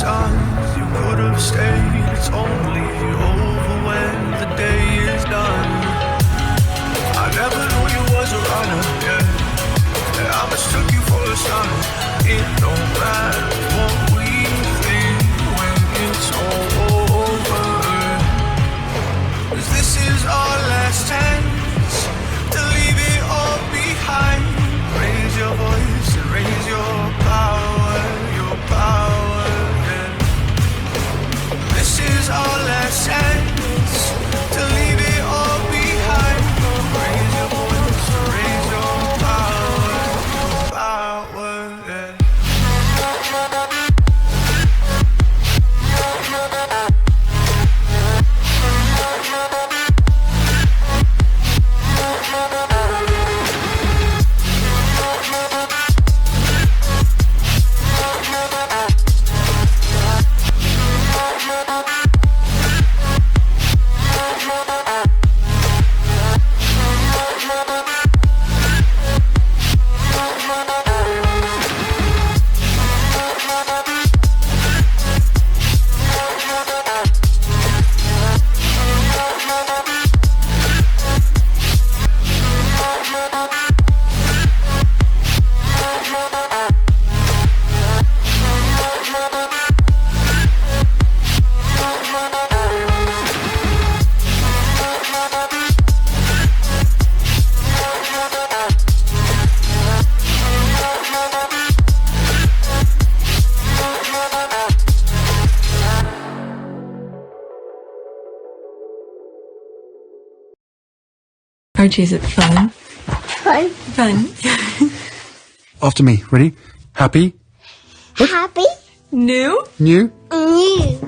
signs you could have stayed. It's only over when the day is done. I never knew you was a runner, yeah. I mistook you for a son. It don't matter what we think when it's all over. 'Cause this is our last chance to leave it all behind. Raise your voice and raise your power, yeah. This is our last chance to leave it all behind. Raise your voice and raise your power, yeah. Archie, is it fun? Fun. After me. Ready? Happy? Happy? New? New? New.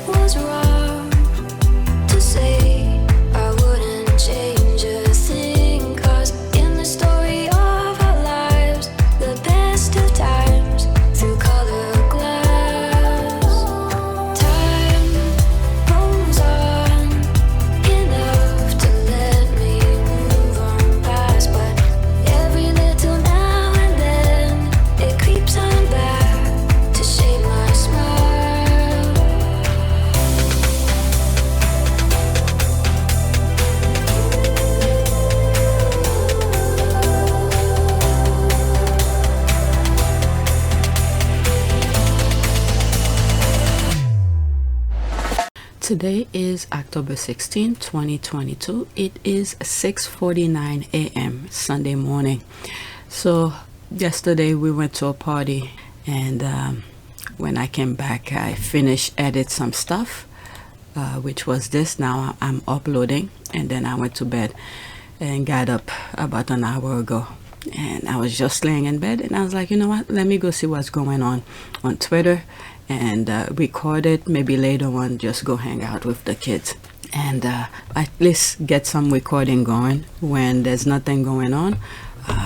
Was wrong to say I wouldn't change a thing, 'cause in the story of our lives, the best of times through color glass, time rolls on enough to let me move on past, but every little now and then it creeps on back to shape my smile. Today is October 16, 2022. It is 6:49 a.m. Sunday morning. So yesterday we went to a party, and when I came back I finished edit some stuff, which was this. Now I'm uploading, and then I went to bed and got up about an hour ago, and I was just laying in bed, and I was like, you know what, let me go see what's going on Twitter and record it. Maybe later on just go hang out with the kids and at least get some recording going. When there's nothing going on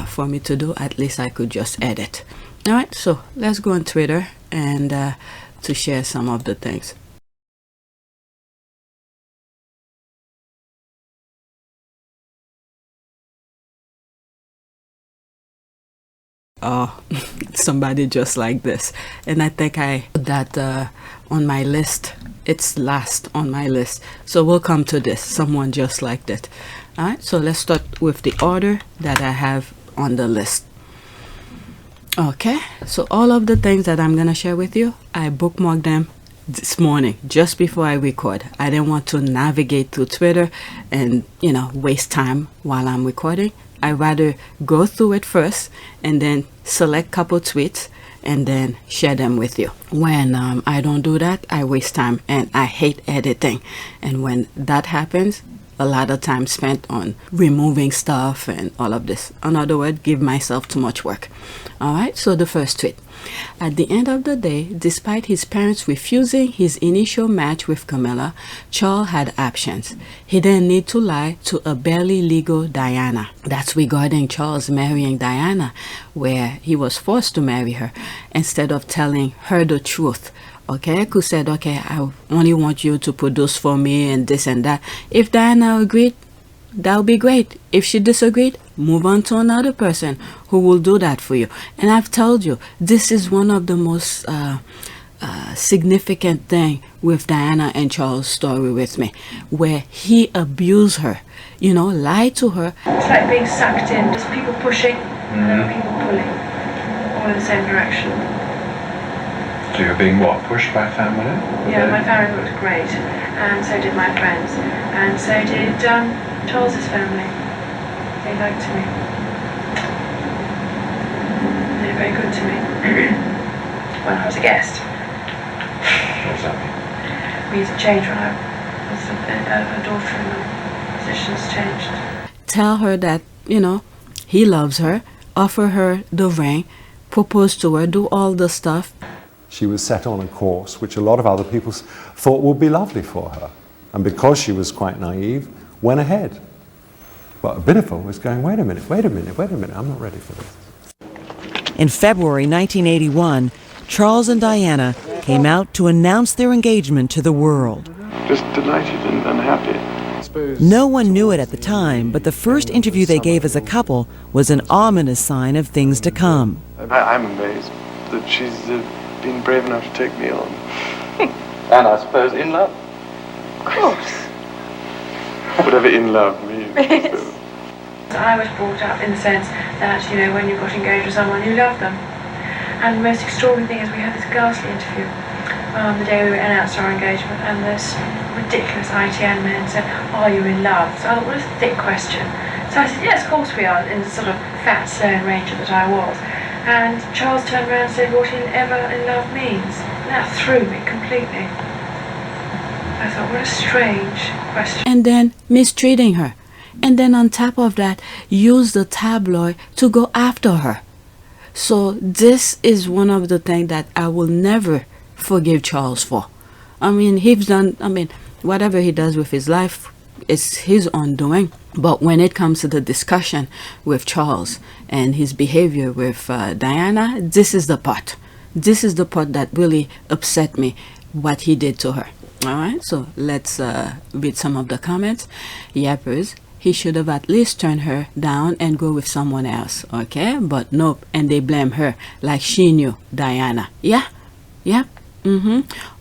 for me to do, at least I could just edit. All right, so let's go on Twitter and to share some of the things. Oh, somebody just like this, and I think I put that on my list. It's last on my list, so we'll come to this. Someone just like that. All right, so let's start with the order that I have on the list. Okay, so all of the things that I'm gonna share with you, I bookmarked them this morning just before I record. I didn't want to navigate through Twitter and, you know, waste time while I'm recording. I rather go through it first and then select couple tweets and then share them with you. When I don't do that, I waste time, and I hate editing. And when that happens, a lot of time spent on removing stuff and all of this. In other words, give myself too much work. All right, so the first tweet. At the end of the day, despite his parents refusing his initial match with Camilla, Charles had options. He didn't need to lie to a barely legal Diana. That's regarding Charles marrying Diana, where he was forced to marry her instead of telling her the truth okay, who said, okay, I only want you to produce for me and this and that. If Diana agreed, that would be great. If she disagreed, move on to another person who will do that for you. And I've told you, this is one of the most significant thing with Diana and Charles' story with me, where he abused her, you know, lied to her. It's like being sucked in, just people pushing and then people pulling, all in the same direction. So you're being what, pushed by family? Yeah, my family looked great, and so did my friends, and so did Charles's family. They liked me. They were very good to me when I was a guest. What does that mean? Means it changed when I was a daughter and the positions changed. Tell her that, you know, he loves her, offer her the ring, propose to her, do all the stuff. She was set on a course which a lot of other people thought would be lovely for her. And because she was quite naive, went ahead. But Abinifal was going, wait a minute, I'm not ready for this. In February 1981, Charles and Diana came out to announce their engagement to the world. Just delighted and happy. No one knew it at the time, but the first interview they gave as a couple was an ominous sign of things to come. I'm amazed that she's been brave enough to take me on. And I suppose in love. Of course. Whatever in love means. I was brought up in the sense that, you know, when you got engaged with someone, you loved them. And the most extraordinary thing is we had this ghastly interview the day we announced our engagement, and this ridiculous ITN man said, are you in love? So I thought, what a thick question. So I said, yes, of course we are, in the sort of fat, stern ranger that I was. And Charles turned around and said, what ever in love means. And that threw me completely. I thought, what a strange question. And then mistreating her. And then on top of that, use the tabloid to go after her. So this is one of the things that I will never forgive Charles for. I mean, he's done, whatever he does with his life, it's his undoing. But when it comes to the discussion with Charles and his behavior with Diana, this is the part. This is the part that really upset me, what he did to her. All right, so let's read some of the comments. Yappers, he should have at least turned her down and go with someone else, okay? But nope, and they blame her like she knew Diana. Yeah,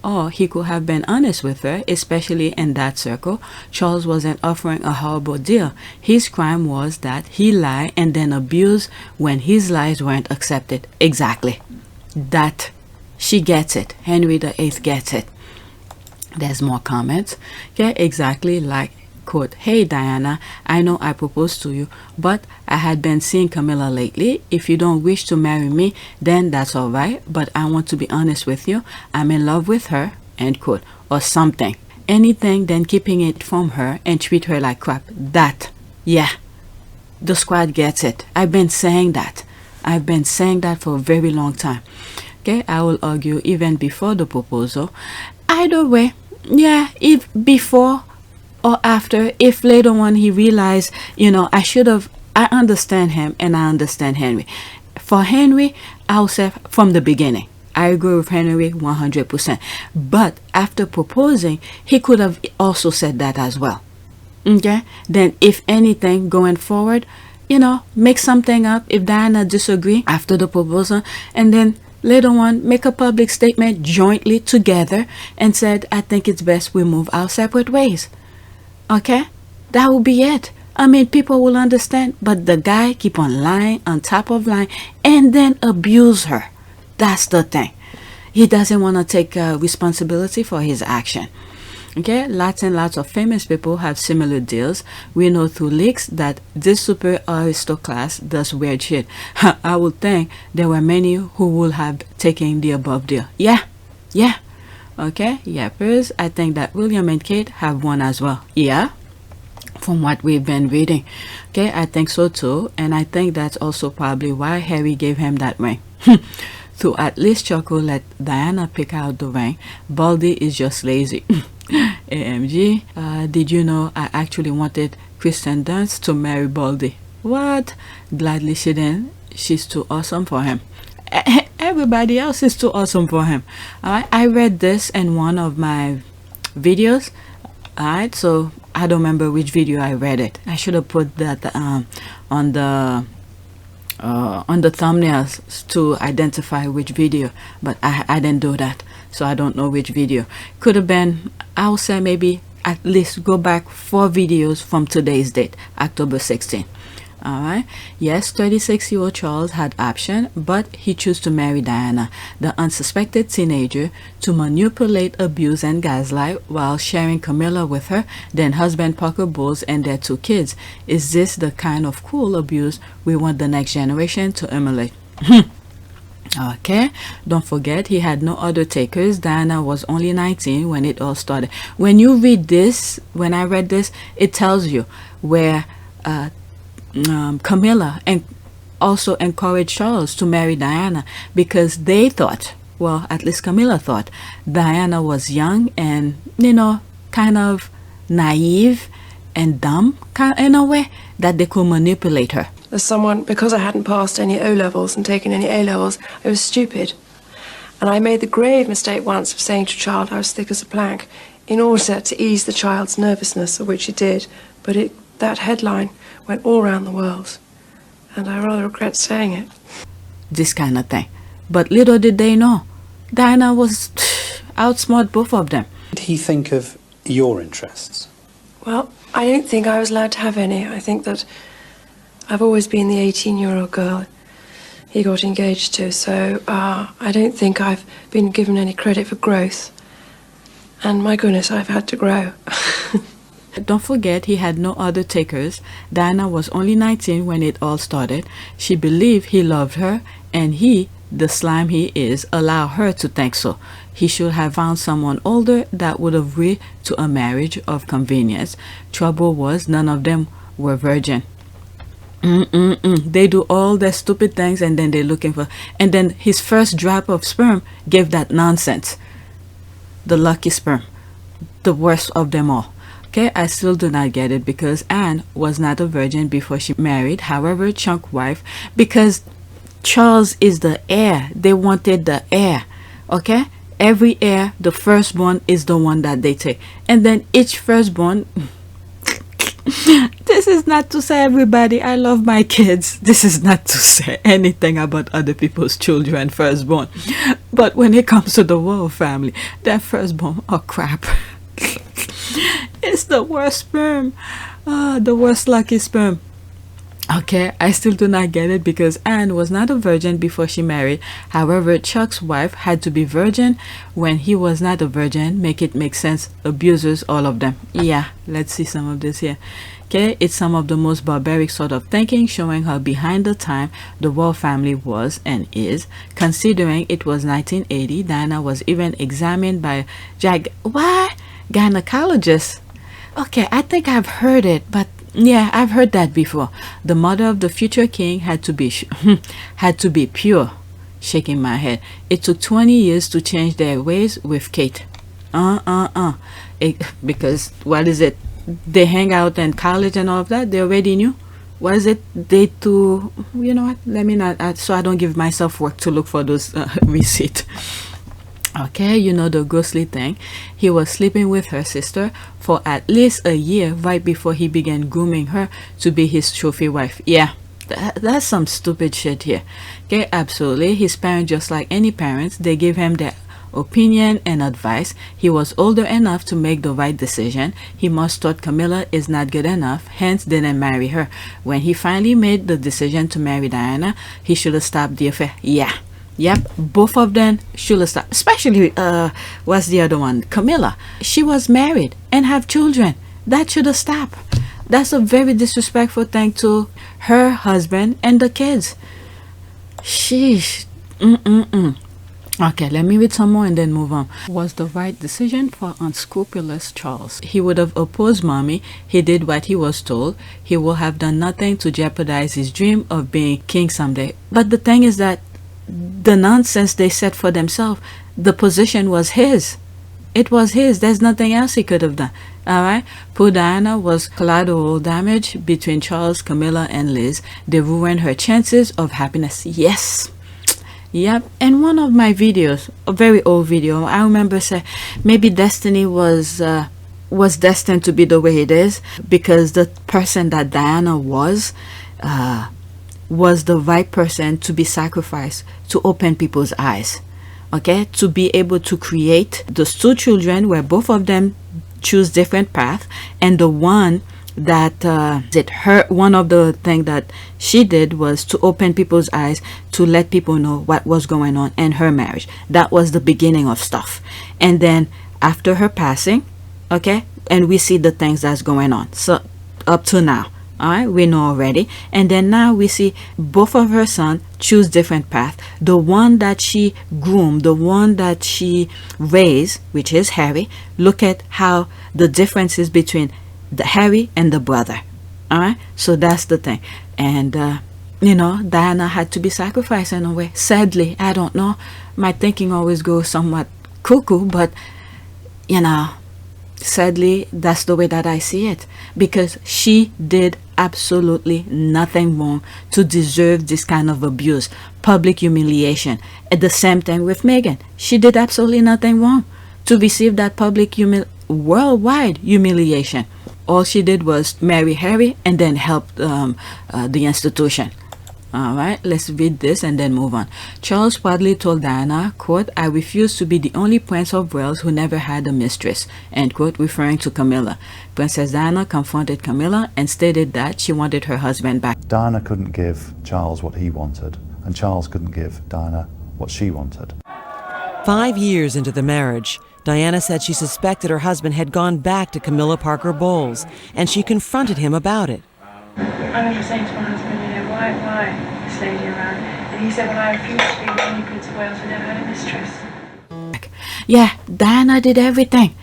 Or he could have been honest with her, especially in that circle. Charles wasn't offering a horrible deal. His crime was that he lied and then abused when his lies weren't accepted. Exactly. That, she gets it. Henry VIII gets it. There's more comments. Okay, exactly like, quote, hey Diana, I know I proposed to you, but I had been seeing Camilla lately. If you don't wish to marry me, then that's all right, but I want to be honest with you. I'm in love with her, end quote, or something. Anything than keeping it from her and treat her like crap. That, yeah, the squad gets it. I've been saying that. I've been saying that for a very long time. Okay, I will argue even before the proposal. Either way, yeah, if before or after, if later on he realized, you know, I understand him and I understand Henry. For Henry, I'll say from the beginning, I agree with Henry 100%. But after proposing, he could have also said that as well. Okay? Then if anything, going forward, you know, make something up if Diana disagree after the proposal, and then later on make a public statement jointly together and said, I think it's best we move our separate ways. Okay, that will be it. I mean, people will understand, but the guy keep on lying on top of lying and then abuse her. That's the thing. He doesn't want to take responsibility for his action. Okay, lots and lots of famous people have similar deals. We know through leaks that this super aristocrat does weird shit. I would think there were many who would have taken the above deal. Yeah. Okay, yappers, I think that William and Kate have one as well. Yeah, from what we've been reading. Okay, I think so too. And I think that's also probably why Harry gave him that ring. To at least Choco let Diana pick out the ring. Baldy is just lazy. AMG, did you know I actually wanted Kristen Dunst to marry Baldy? What? Gladly she didn't. She's too awesome for him. everybody else is too awesome for him. All right, I read this in one of my videos. All right, so I don't remember which video I read it. I should have put that on the thumbnails to identify which video, but I didn't do that, so I don't know which video. Could have been, I'll say maybe at least go back 4 videos from today's date, October 16. All right, yes, 36-year-old Charles had option, but he chose to marry Diana, the unsuspected teenager, to manipulate, abuse, and gaslight while sharing Camilla with her, then husband Parker Bowles, and their 2 kids. Is this the kind of cruel abuse we want the next generation to emulate? Okay, don't forget he had no other takers. Diana was only 19 when it all started. When you read this, when I read this, it tells you where Camilla and also encouraged Charles to marry Diana, because they thought, well, at least Camilla thought, Diana was young and, you know, kind of naive and dumb in a way that they could manipulate her. As someone, because I hadn't passed any O-levels and taken any A-levels, I was stupid. And I made the grave mistake once of saying to a child I was thick as a plank in order to ease the child's nervousness, of which it did. But that headline went all around the world, and I rather regret saying it. This kind of thing. But little did they know, Diana was outsmart both of them. What did he think of your interests? Well, I don't think I was allowed to have any. I think that I've always been the 18-year-old girl he got engaged to, so I don't think I've been given any credit for growth. And my goodness, I've had to grow. Don't forget he had no other takers. Diana was only 19 when it all started. She believed he loved her, and he, the slime he is, allowed her to think so. He should have found someone older that would have agreed to a marriage of convenience. Trouble was, none of them were virgin. They do all their stupid things, and then they're looking for, and then his first drop of sperm gave that nonsense. The lucky sperm, the worst of them all. Okay, I still do not get it, because Anne was not a virgin before she married, however, Chunk's wife, because Charles is the heir. They wanted the heir. Okay, every heir, the firstborn is the one that they take, and then each firstborn. This is not to say, everybody, I love my kids. This is not to say anything about other people's children firstborn, but when it comes to the royal family, their firstborn are crap. It's the worst sperm, the worst lucky sperm. Okay, I still do not get it, because Anne was not a virgin before she married. However, Chuck's wife had to be virgin when he was not a virgin. Make it make sense. Abusers, all of them. Yeah, let's see some of this here. Okay, it's some of the most barbaric sort of thinking, showing how behind the time the royal family was and is. Considering it was 1980, Diana was even examined by gynecologist. Okay, I think I've heard it, but yeah, I've heard that before. The mother of the future king had to be pure. Shaking my head. It took 20 years to change their ways with Kate. Because what is it? They hang out in college and all of that. They already knew. What is it? They to, you know what? Let me not. So I don't give myself work to look for those receipts. Okay, you know the ghostly thing. He was sleeping with her sister for at least a year right before he began grooming her to be his trophy wife. Yeah, that's some stupid shit here. Okay, absolutely. His parents, just like any parents, they give him their opinion and advice. He was older enough to make the right decision. He must thought Camilla is not good enough, hence didn't marry her. When he finally made the decision to marry Diana, he should have stopped the affair. Yeah. Yep, both of them should have stopped. Especially, what's the other one? Camilla. She was married and have children. That should have stopped. That's a very disrespectful thing to her husband and the kids. Sheesh. Okay, let me read some more and then move on. Was the right decision for unscrupulous Charles. He would have opposed mommy. He did what he was told. He would have done nothing to jeopardize his dream of being king someday. But the thing is that the nonsense they set for themselves, the position was his. It was his. There's nothing else he could have done. All right. Poor Diana was collateral damage between Charles, Camilla, and Liz. They ruined her chances of happiness. Yes. Yep. And one of my videos, a very old video, I remember say maybe destiny was destined to be the way it is because the person that Diana was the right person to be sacrificed to open people's eyes. Okay, to be able to create those two children where both of them choose different path, and the one that one of the thing that she did was to open people's eyes to let people know what was going on in her marriage. That was the beginning of stuff. And then after her passing, okay, and we see the things that's going on. So up to now, all right, we know already. And then now we see both of her sons choose different path. The one that she groomed, the one that she raised, which is Harry, look at how the differences between the Harry and the brother. All right, so that's the thing. And you know, Diana had to be sacrificed in a way. Sadly, I don't know, my thinking always goes somewhat cuckoo, but you know, sadly, that's the way that I see it, because she did absolutely nothing wrong to deserve this kind of abuse, public humiliation. At the same time with Meghan, she did absolutely nothing wrong to receive that public worldwide humiliation. All she did was marry Harry and then help the institution. All right, let's read this and then move on. Charles proudly told Diana, quote, "I refuse to be the only Prince of Wales who never had a mistress," end quote, referring to Camilla. Princess Diana confronted Camilla and stated that she wanted her husband back. Diana couldn't give Charles what he wanted, and Charles couldn't give Diana what she wanted. 5 years into the marriage, Diana said she suspected her husband had gone back to Camilla Parker Bowles, and she confronted him about it. I remember saying to my husband, you know, why this lady around? And he said, well, I refuse to be the only Prince of Wales who never had a mistress. Yeah, Diana did everything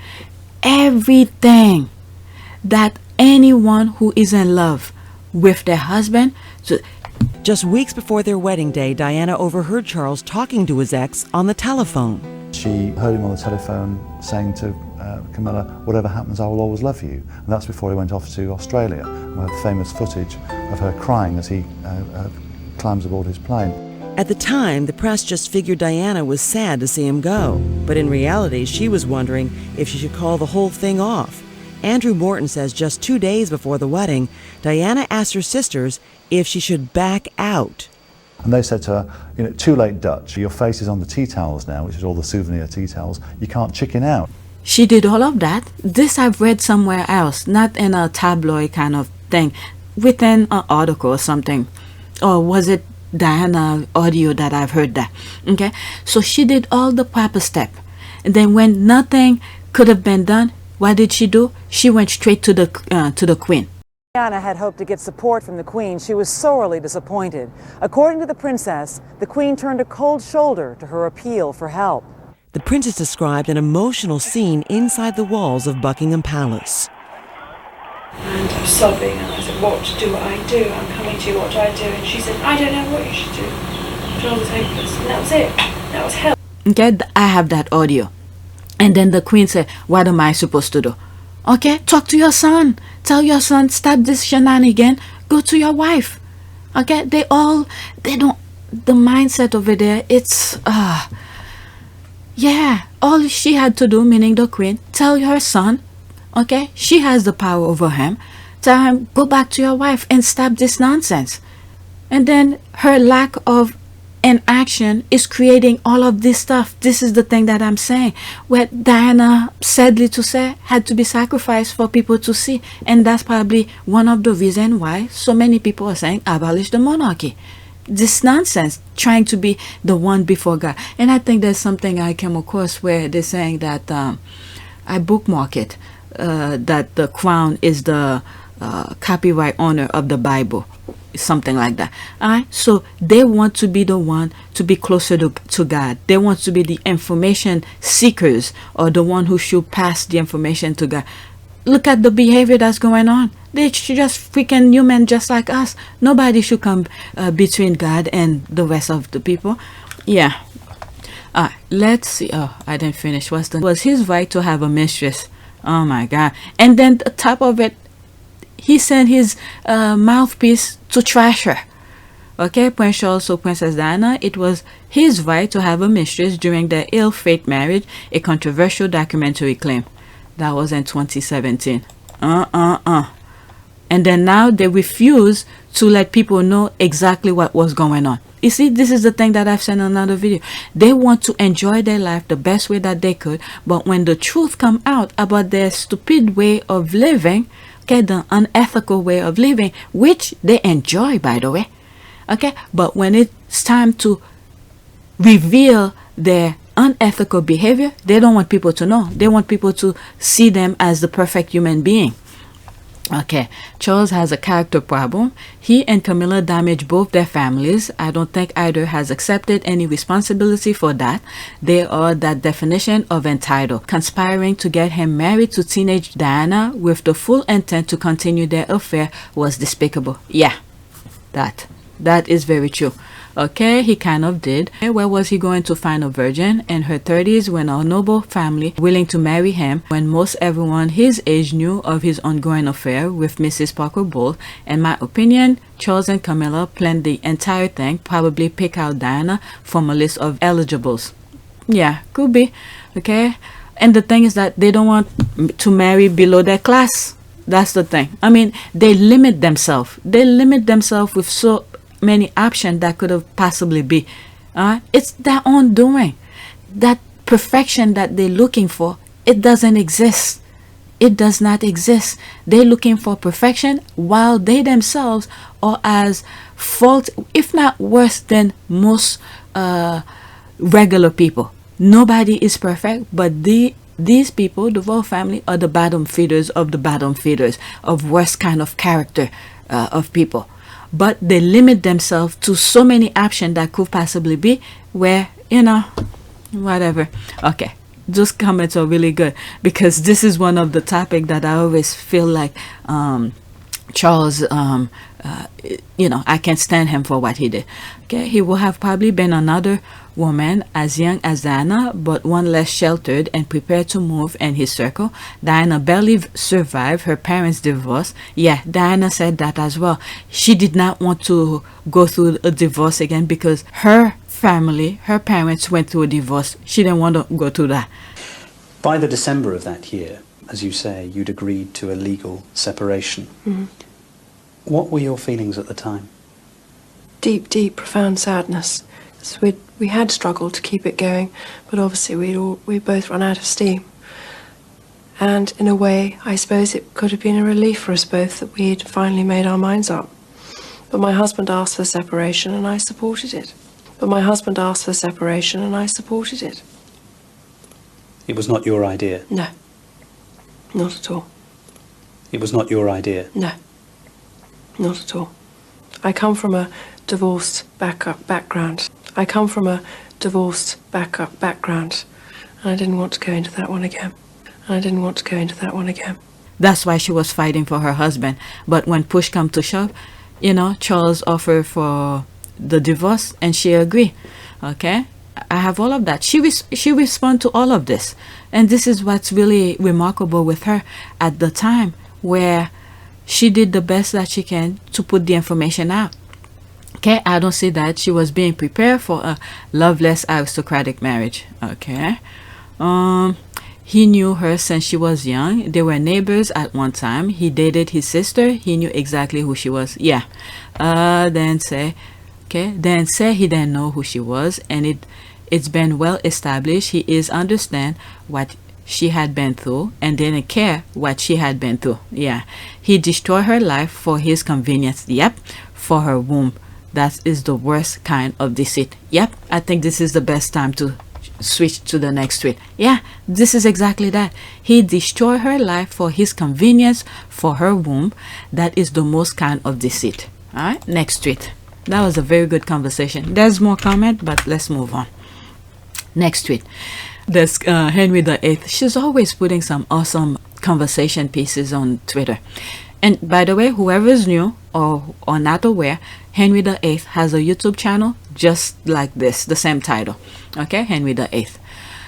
that anyone who is in love with their husband. Just weeks before their wedding day, Diana overheard Charles talking to his ex on the telephone. She heard him on the telephone saying to Camilla, "Whatever happens, I will always love you." And that's before he went off to Australia. And we have famous footage of her crying as he climbs aboard his plane. At the time, the press just figured Diana was sad to see him go. But in reality, she was wondering if she should call the whole thing off. Andrew Morton says just 2 days before the wedding, Diana asked her sisters if she should back out. And they said to her, you know, "Too late, Dutch. Your face is on the tea towels now," which is all the souvenir tea towels. "You can't chicken out." She did all of that. This I've read somewhere else, not in a tabloid kind of thing, within an article or something. Or was it Diana audio that I've heard that? Okay, so she did all the proper step. And then when nothing could have been done, what did she do? She went straight to the Queen. Diana had hoped to get support from the Queen. She was sorely disappointed. According to the princess, the Queen turned a cold shoulder to her appeal for help. The princess described an emotional scene inside the walls of Buckingham Palace. And I was sobbing, and I said, what do I do? I'm coming to you, what do I do? And she said, I don't know what you should do. Charles was hopeless. And that was it. That was hell. Okay, I have that audio. And then the Queen said, what am I supposed to do? Okay, talk to your son. Tell your son, stop this shenanigan. Go to your wife. Okay, they don't, the mindset over there, it's, yeah, all she had to do, meaning the Queen, tell her son, okay, she has the power over him, tell him, go back to your wife and stop this nonsense. And then her lack of inaction is creating all of this stuff. This is the thing that I'm saying, where Diana, sadly to say, had to be sacrificed for people to see. And that's probably one of the reasons why so many people are saying, abolish the monarchy. This nonsense, trying to be the one before God. And I think there's something I came across where they're saying that I bookmark it, that the crown is the copyright owner of the Bible, something like that. All right, so they want to be the one to be closer to God. They want to be the information seekers, or the one who should pass the information to God. Look at the behavior that's going on. They're just freaking human, just like us. Nobody should come between God and the rest of the people. Yeah. Let's see. Oh, I didn't finish. Was his right to have a mistress? Oh my God. And then the top of it, he sent his mouthpiece to trash her. Okay, Prince Charles to Princess Diana, it was his right to have a mistress during their ill-fated marriage, a controversial documentary claim. That was in 2017. And then now they refuse to let people know exactly what was going on. You see, this is the thing that I've said in another video. They want to enjoy their life the best way that they could, but when the truth come out about their stupid way of living, okay, the unethical way of living, which they enjoy, by the way, okay, but when it's time to reveal their unethical behavior, they don't want people to know. They want people to see them as the perfect human being. Okay, Charles has a character problem. He and Camilla damaged both their families. I don't think either has accepted any responsibility for that. They are that definition of entitled. Conspiring to get him married to teenage Diana with the full intent to continue their affair was despicable. Yeah, that is very true. Okay, he kind of did. Where was he going to find a virgin in her 30s when a noble family willing to marry him when most everyone his age knew of his ongoing affair with Mrs. Parker Bowles? In my opinion, Charles and Camilla planned the entire thing, probably pick out Diana from a list of eligibles. Yeah, could be. Okay, and the thing is that they don't want to marry below their class. That's the thing. I mean, they limit themselves. They limit themselves with so many options that could have possibly be. It's their own doing. That perfection that they're looking for, it doesn't exist. It does not exist. They're looking for perfection while they themselves are as fault, if not worse than most regular people. Nobody is perfect, but these people, the royal family, are the bottom feeders of the bottom feeders of worst kind of character of people. But they limit themselves to so many options that could possibly be where, you know, whatever. Okay, those comments are really good because this is one of the topics that I always feel like Charles, you know, I can't stand him for what he did. Okay, he will have probably been another woman as young as Diana, but one less sheltered and prepared to move in his circle. Diana barely survived her parents' divorce. Yeah, Diana said that as well. She did not want to go through a divorce again because her family, her parents went through a divorce. She didn't want to go through that. By the December of that year, as you say, you'd agreed to a legal separation. Mm-hmm. What were your feelings at the time? Deep, deep, profound sadness. So we had struggled to keep it going, but obviously we both run out of steam. And in a way, I suppose it could have been a relief for us both that we'd finally made our minds up. But my husband asked for separation and I supported it. But my husband asked for separation and I supported it. It was not your idea? No, not at all. It was not your idea? No, not at all. I come from a divorced background. I come from a divorced background, and I didn't want to go into that one again. That's why she was fighting for her husband. But when push come to shove, you know, Charles offered for the divorce, and she agreed. Okay, I have all of that. She responded to all of this, and this is what's really remarkable with her at the time, where she did the best that she can to put the information out. Okay, I don't see that she was being prepared for a loveless aristocratic marriage. Okay, he knew her since she was young. They were neighbors at one time. He dated his sister. He knew exactly who she was. Yeah. Then say he didn't know who she was, and it's been well established he is understand what she had been through and didn't care what she had been through. Yeah, he destroyed her life for his convenience. Yep, for her womb. That is the worst kind of deceit. Yep, I think this is the best time to switch to the next tweet. Yeah, this is exactly that. He destroyed her life for his convenience, for her womb. That is the most kind of deceit. All right, next tweet. That was a very good conversation. There's more comment, but let's move on. Next tweet. There's Henry VIII. She's always putting some awesome conversation pieces on Twitter. And by the way, whoever's new or not aware, Henry VIII has a YouTube channel just like this, the same title. Okay, Henry VIII.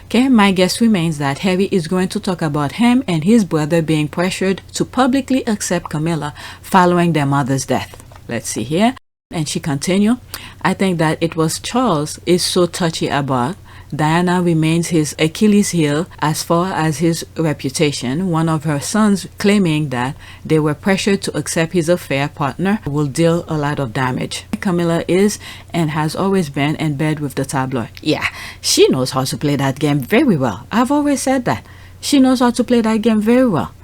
Okay, my guess remains that Harry is going to talk about him and his brother being pressured to publicly accept Camilla following their mother's death. Let's see here. And she continued, I think that it was Charles is so touchy about. Diana remains his Achilles heel as far as his reputation. One of her sons claiming that they were pressured to accept his affair partner will deal a lot of damage. Camilla is and has always been in bed with the tabloid. Yeah, she knows how to play that game very well. I've always said that. She knows how to play that game very well.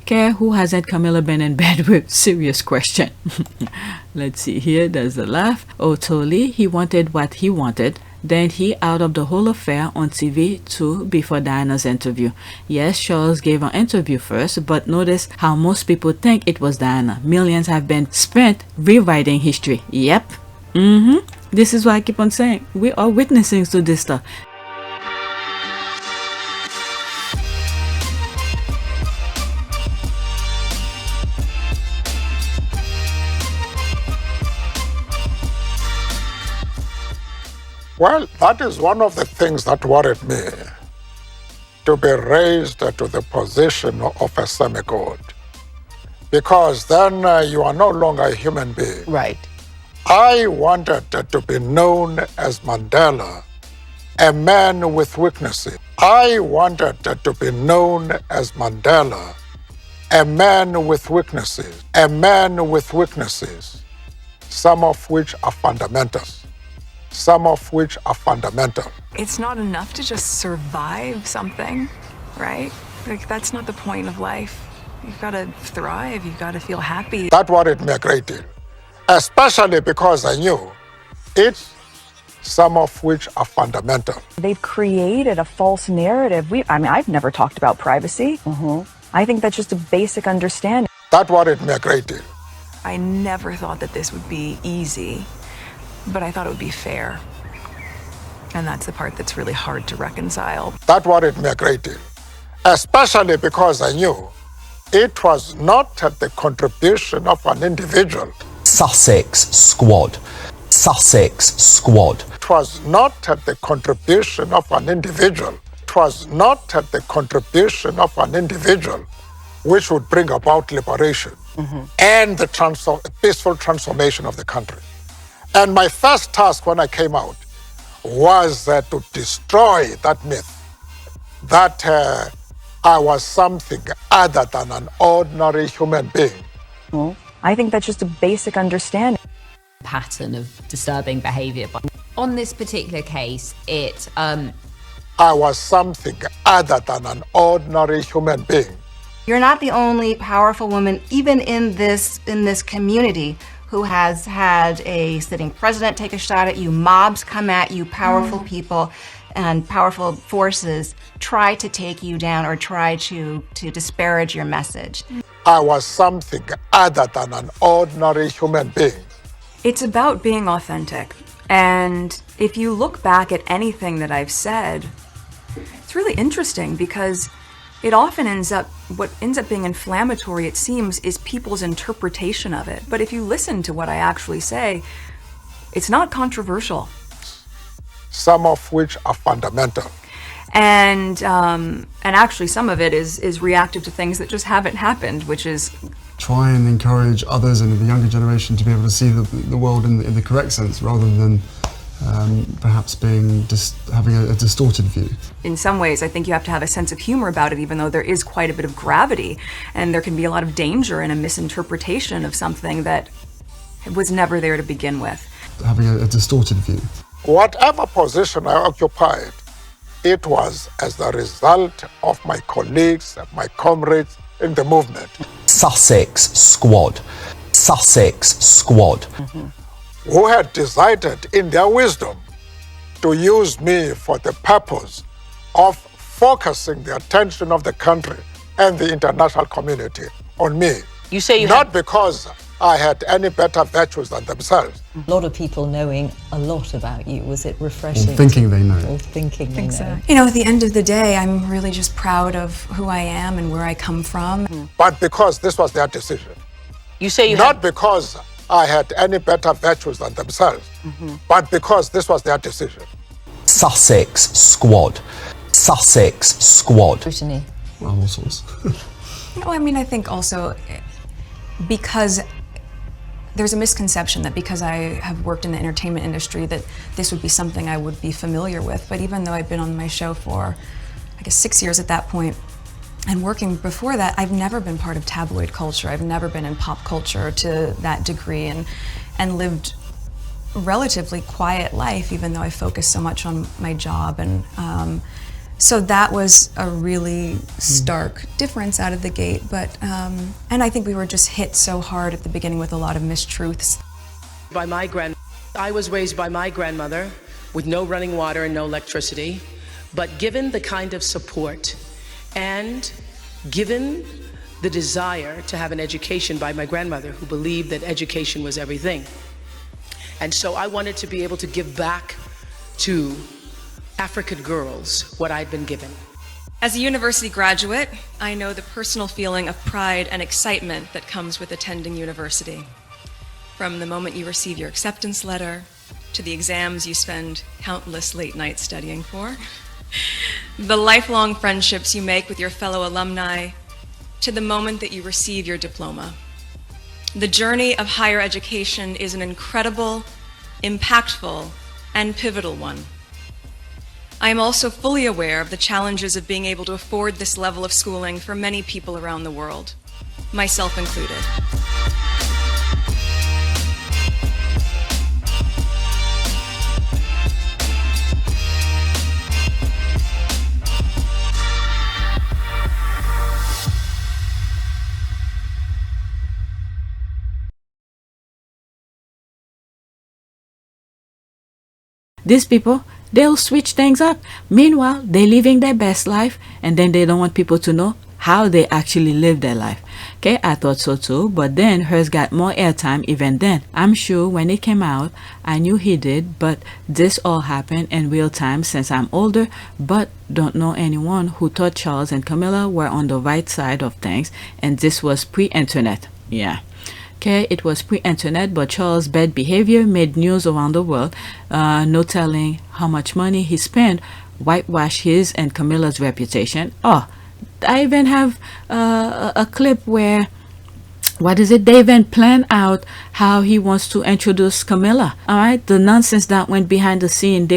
Okay, who hasn't Camilla been in bed with? Serious question. Let's see here, there's a laugh. Oh, totally, he wanted what he wanted. Then he out of the whole affair on TV too before Diana's interview. Yes, Charles gave an interview first, but notice how most people think it was Diana. Millions have been spent rewriting history. Yep. This is why I keep on saying we are witnessing to this stuff. Well, that is one of the things that worried me, to be raised to the position of a semi-god. Because then you are no longer a human being. Right. I wanted to be known as Mandela, a man with weaknesses. I wanted to be known as Mandela, a man with weaknesses. A man with weaknesses, some of which are fundamentals. Some of which are fundamental. It's not enough to just survive something, right? Like, that's not the point of life. You've got to thrive, you've got to feel happy. That worried me a great deal, especially because I knew it's some of which are fundamental. They've created a false narrative. I've never talked about privacy. I think that's just a basic understanding. That worried me a great deal. I never thought that this would be easy, but I thought it would be fair. And that's the part that's really hard to reconcile. That worried me a great deal, especially because I knew it was not at the contribution of an individual. Sussex squad. Sussex squad. It was not at the contribution of an individual. It was not at the contribution of an individual which would bring about liberation and the peaceful transformation of the country. And my first task when I came out was to destroy that myth that I was something other than an ordinary human being. I think that's just a basic understanding. Pattern of disturbing behavior. But on this particular case, I was something other than an ordinary human being. You're not the only powerful woman, even in this community, who has had a sitting president take a shot at you, mobs come at you, powerful people and powerful forces try to take you down or try to disparage your message. I was something other than an ordinary human being. It's about being authentic. And if you look back at anything that I've said, it's really interesting because it often what ends up being inflammatory, it seems, is people's interpretation of it. But if you listen to what I actually say, it's not controversial. Some of which are fundamental. And actually some of it is reactive to things that just haven't happened, which is... Try and encourage others and the younger generation to be able to see the world in the correct sense rather than perhaps having a distorted view. In some ways, I think you have to have a sense of humor about it, even though there is quite a bit of gravity, and there can be a lot of danger in a misinterpretation of something that was never there to begin with. Having a distorted view. Whatever position I occupied, it was as the result of my colleagues, my comrades in the movement. Sussex squad. Sussex squad. Who had decided in their wisdom to use me for the purpose of focusing the attention of the country and the international community on me. You say not because I had any better virtues than themselves. A lot of people knowing a lot about you. Was it refreshing? Or thinking they know. Or thinking they know. You know, at the end of the day, I'm really just proud of who I am and where I come from. But because this was their decision. You say not because I had any better virtues than themselves, but because this was their decision. Sussex squad. Sussex squad. Brittany. All sorts. I mean, I think also because There's a misconception that because I have worked in the entertainment industry that this would be something I would be familiar with. But even though I've been on my show for, I guess, 6 years at that point, and working before that, I've never been part of tabloid culture. I've never been in pop culture to that degree, and lived a relatively quiet life, even though I focused so much on my job. And so that was a really stark difference out of the gate. But and I think we were just hit so hard at the beginning with a lot of mistruths. I was raised by my grandmother with no running water and no electricity, but given the kind of support and given the desire to have an education by my grandmother, who believed that education was everything. And so I wanted to be able to give back to African girls what I'd been given. As a university graduate, I know the personal feeling of pride and excitement that comes with attending university. From the moment you receive your acceptance letter, to the exams you spend countless late nights studying for, the lifelong friendships you make with your fellow alumni, to the moment that you receive your diploma. The journey of higher education is an incredible, impactful, and pivotal one. I am also fully aware of the challenges of being able to afford this level of schooling for many people around the world, myself included. These people, they'll switch things up. Meanwhile, they're living their best life, and then they don't want people to know how they actually live their life. Okay, I thought so too, but then hers got more airtime even then. I'm sure when it came out, I knew he did, but this all happened in real time since I'm older, but don't know anyone who thought Charles and Camilla were on the right side of things, and this was pre-internet. Yeah. Okay, it was pre-internet, but Charles' bad behavior made news around the world. No telling how much money he spent whitewash his and Camilla's reputation. Oh, I even have a clip where, they even plan out how he wants to introduce Camilla. All right, the nonsense that went behind the scene.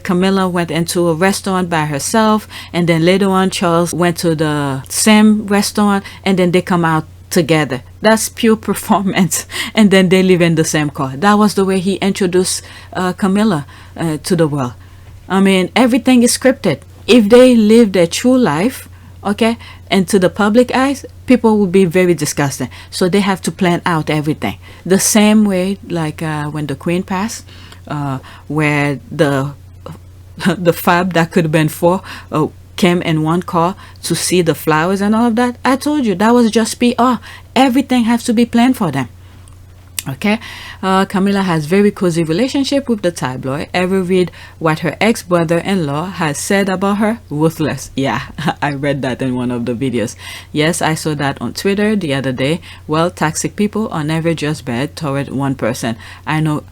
Camilla went into a restaurant by herself, and then later on Charles went to the same restaurant, and then they come out together. That's pure performance. And then they live in the same car. That was the way he introduced Camilla to the world. I mean, everything is scripted. If they live their true life, okay, and to the public eyes, people will be very disgusting. So they have to plan out everything. The same way like when the Queen passed, where the fab that could have been four came in one car to see the flowers and all of that. I told you that was just PR. Everything has to be planned for them. Okay, Camilla has very cozy relationship with the tabloid. Ever read what her ex-brother-in-law has said about her? Ruthless. Yeah, I read that in one of the videos. Yes, I saw that on Twitter the other day. Well, toxic people are never just bad toward one person. I know,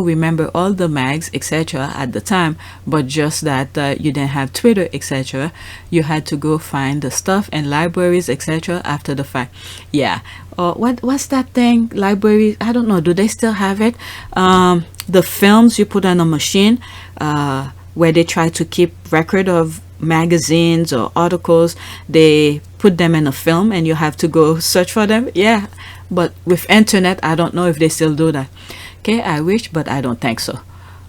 remember all the mags, etc. at the time, but just that you didn't have Twitter, etc. You had to go find the stuff in libraries, etc. after the fact. Yeah. What's that thing? Libraries? I don't know. Do they still have it? The films you put on a machine, where they try to keep record of magazines or articles. They put them in a film, and you have to go search for them. Yeah. But with internet, I don't know if they still do that. Okay, I wish, but I don't think so.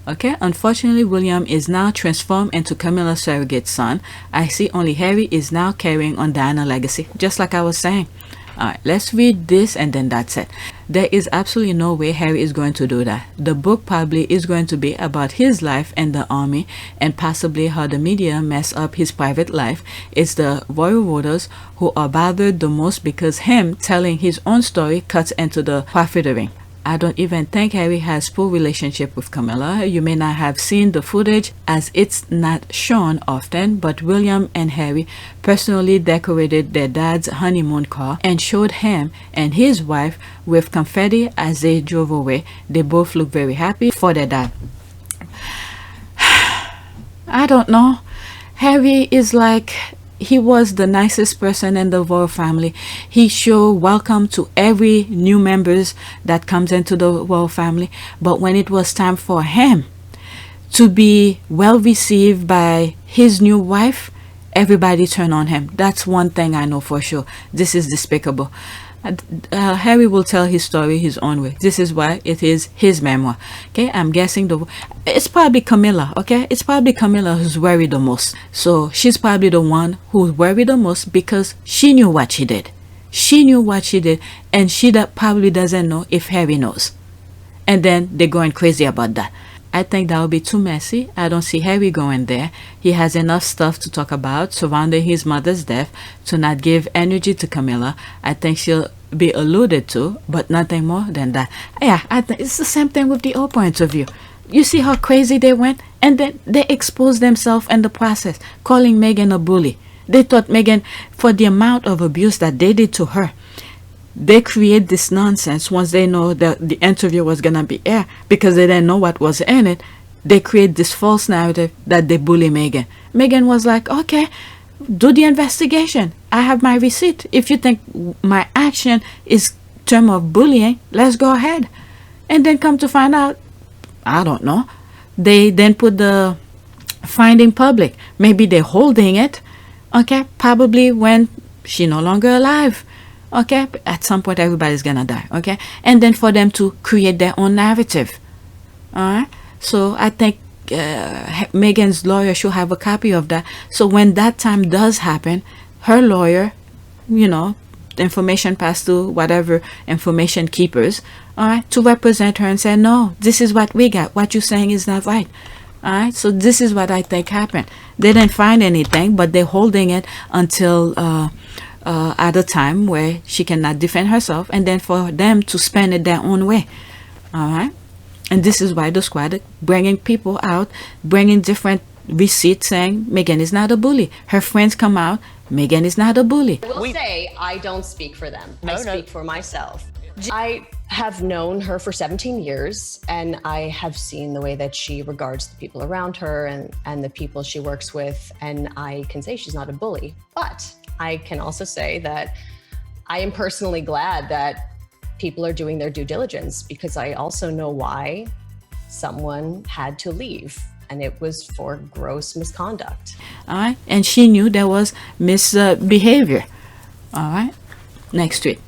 Okay, unfortunately, William is now transformed into Camilla's surrogate son. I see only Harry is now carrying on Diana's legacy, just like I was saying. Alright, let's read this and then that's it. There is absolutely no way Harry is going to do that. The book probably is going to be about his life in the army and possibly how the media mess up his private life. It's the royal voters who are bothered the most because him telling his own story cuts into the profiteering. I don't even think Harry has full relationship with Camilla. You may not have seen the footage as it's not shown often, but William and Harry personally decorated their dad's honeymoon car and showed him and his wife with confetti as they drove away. They both look very happy for their dad. I don't know. Harry is like, he was the nicest person in the royal family. He showed welcome to every new members that comes into the royal family. But when it was time for him to be well received by his new wife, everybody turned on him. That's one thing I know for sure. This is despicable. Harry will tell his story his own way. This is why it is his memoir. Okay, I'm guessing it's probably Camilla. Okay, it's probably Camilla who's worried the most. So she's probably the one who's worried the most because she knew what she did. She knew what she did, and she probably doesn't know if Harry knows. And then they're going crazy about that. I think that would be too messy. I don't see Harry going there. He has enough stuff to talk about surrounding his mother's death to not give energy to Camilla. I think she'll be alluded to, but nothing more than that. Yeah, I think it's the same thing with the Oprah interview. You see how crazy they went? And then they exposed themselves in the process, calling Meghan a bully. They thought Meghan, for the amount of abuse that they did to her, they create this nonsense once they know that the interview was gonna be aired, because they didn't know what was in it. They create this false narrative that they bully Meghan. Meghan was like, okay, do the investigation. I have my receipt. If you think my action is term of bullying, let's go ahead. And then come to find out, I don't know, they then put the finding public. Maybe they're holding it, okay, probably when she's no longer alive. Okay, at some point everybody's gonna die. Okay, and then for them to create their own narrative. All right, so I think Meghan's lawyer should have a copy of that, so when that time does happen, her lawyer, you know, the information passed to whatever information keepers, all right, to represent her and say, no, this is what we got, what you're saying is not right. All right, so this is what I think happened. They didn't find anything, but they're holding it until at a time where she cannot defend herself, and then for them to spend it their own way. All right, and this is why the squad bringing people out, bringing different receipts saying Meghan is not a bully. Her friends come out, Meghan is not a bully. I will say I don't speak for them. I speak for myself. I have known her for 17 years, and I have seen the way that she regards the people around her and the people she works with, and I can say she's not a bully. But I can also say that I am personally glad that people are doing their due diligence, because I also know why someone had to leave, and it was for gross misconduct. All right, and she knew there was misbehavior. All right, next tweet.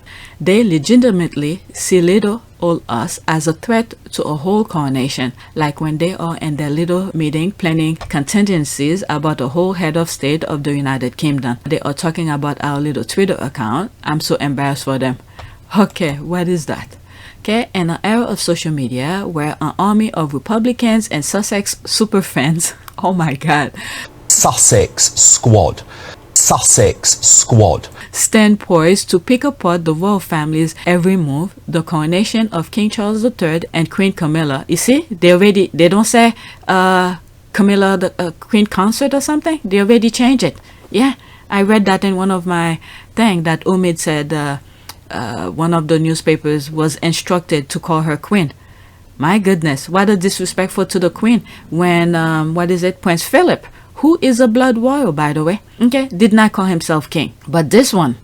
They legitimately see little old us as a threat to a whole coronation, like when they are in their little meeting planning contingencies about the whole head of state of the United Kingdom. They are talking about our little Twitter account. I'm so embarrassed for them. Okay, what is that? Okay, in an era of social media where an army of Republicans and Sussex super fans, oh my God, Sussex squad. Sussex squad. Stand poised to pick apart the royal family's every move, the coronation of King Charles III and Queen Camilla. You see, they don't say Camilla the Queen Consort or something. They already changed it. Yeah, I read that in one of my thing that Umid said one of the newspapers was instructed to call her Queen. My goodness, what a disrespectful to the Queen when, Prince Philip, who is a blood royal, by the way, okay, did not call himself king. But this one,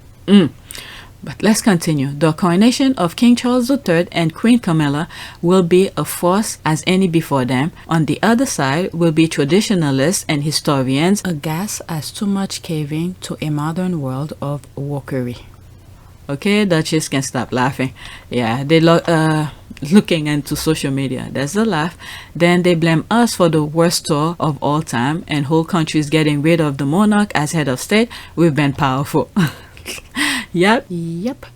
But let's continue. The coronation of King Charles III and Queen Camilla will be a force as any before them. On the other side will be traditionalists and historians aghast as too much caving to a modern world of wokery. Okay, Duchess can stop laughing. Yeah, they looking into social media. That's the laugh. Then they blame us for the worst tour of all time and whole countries getting rid of the monarch as head of state. We've been powerful. Yep,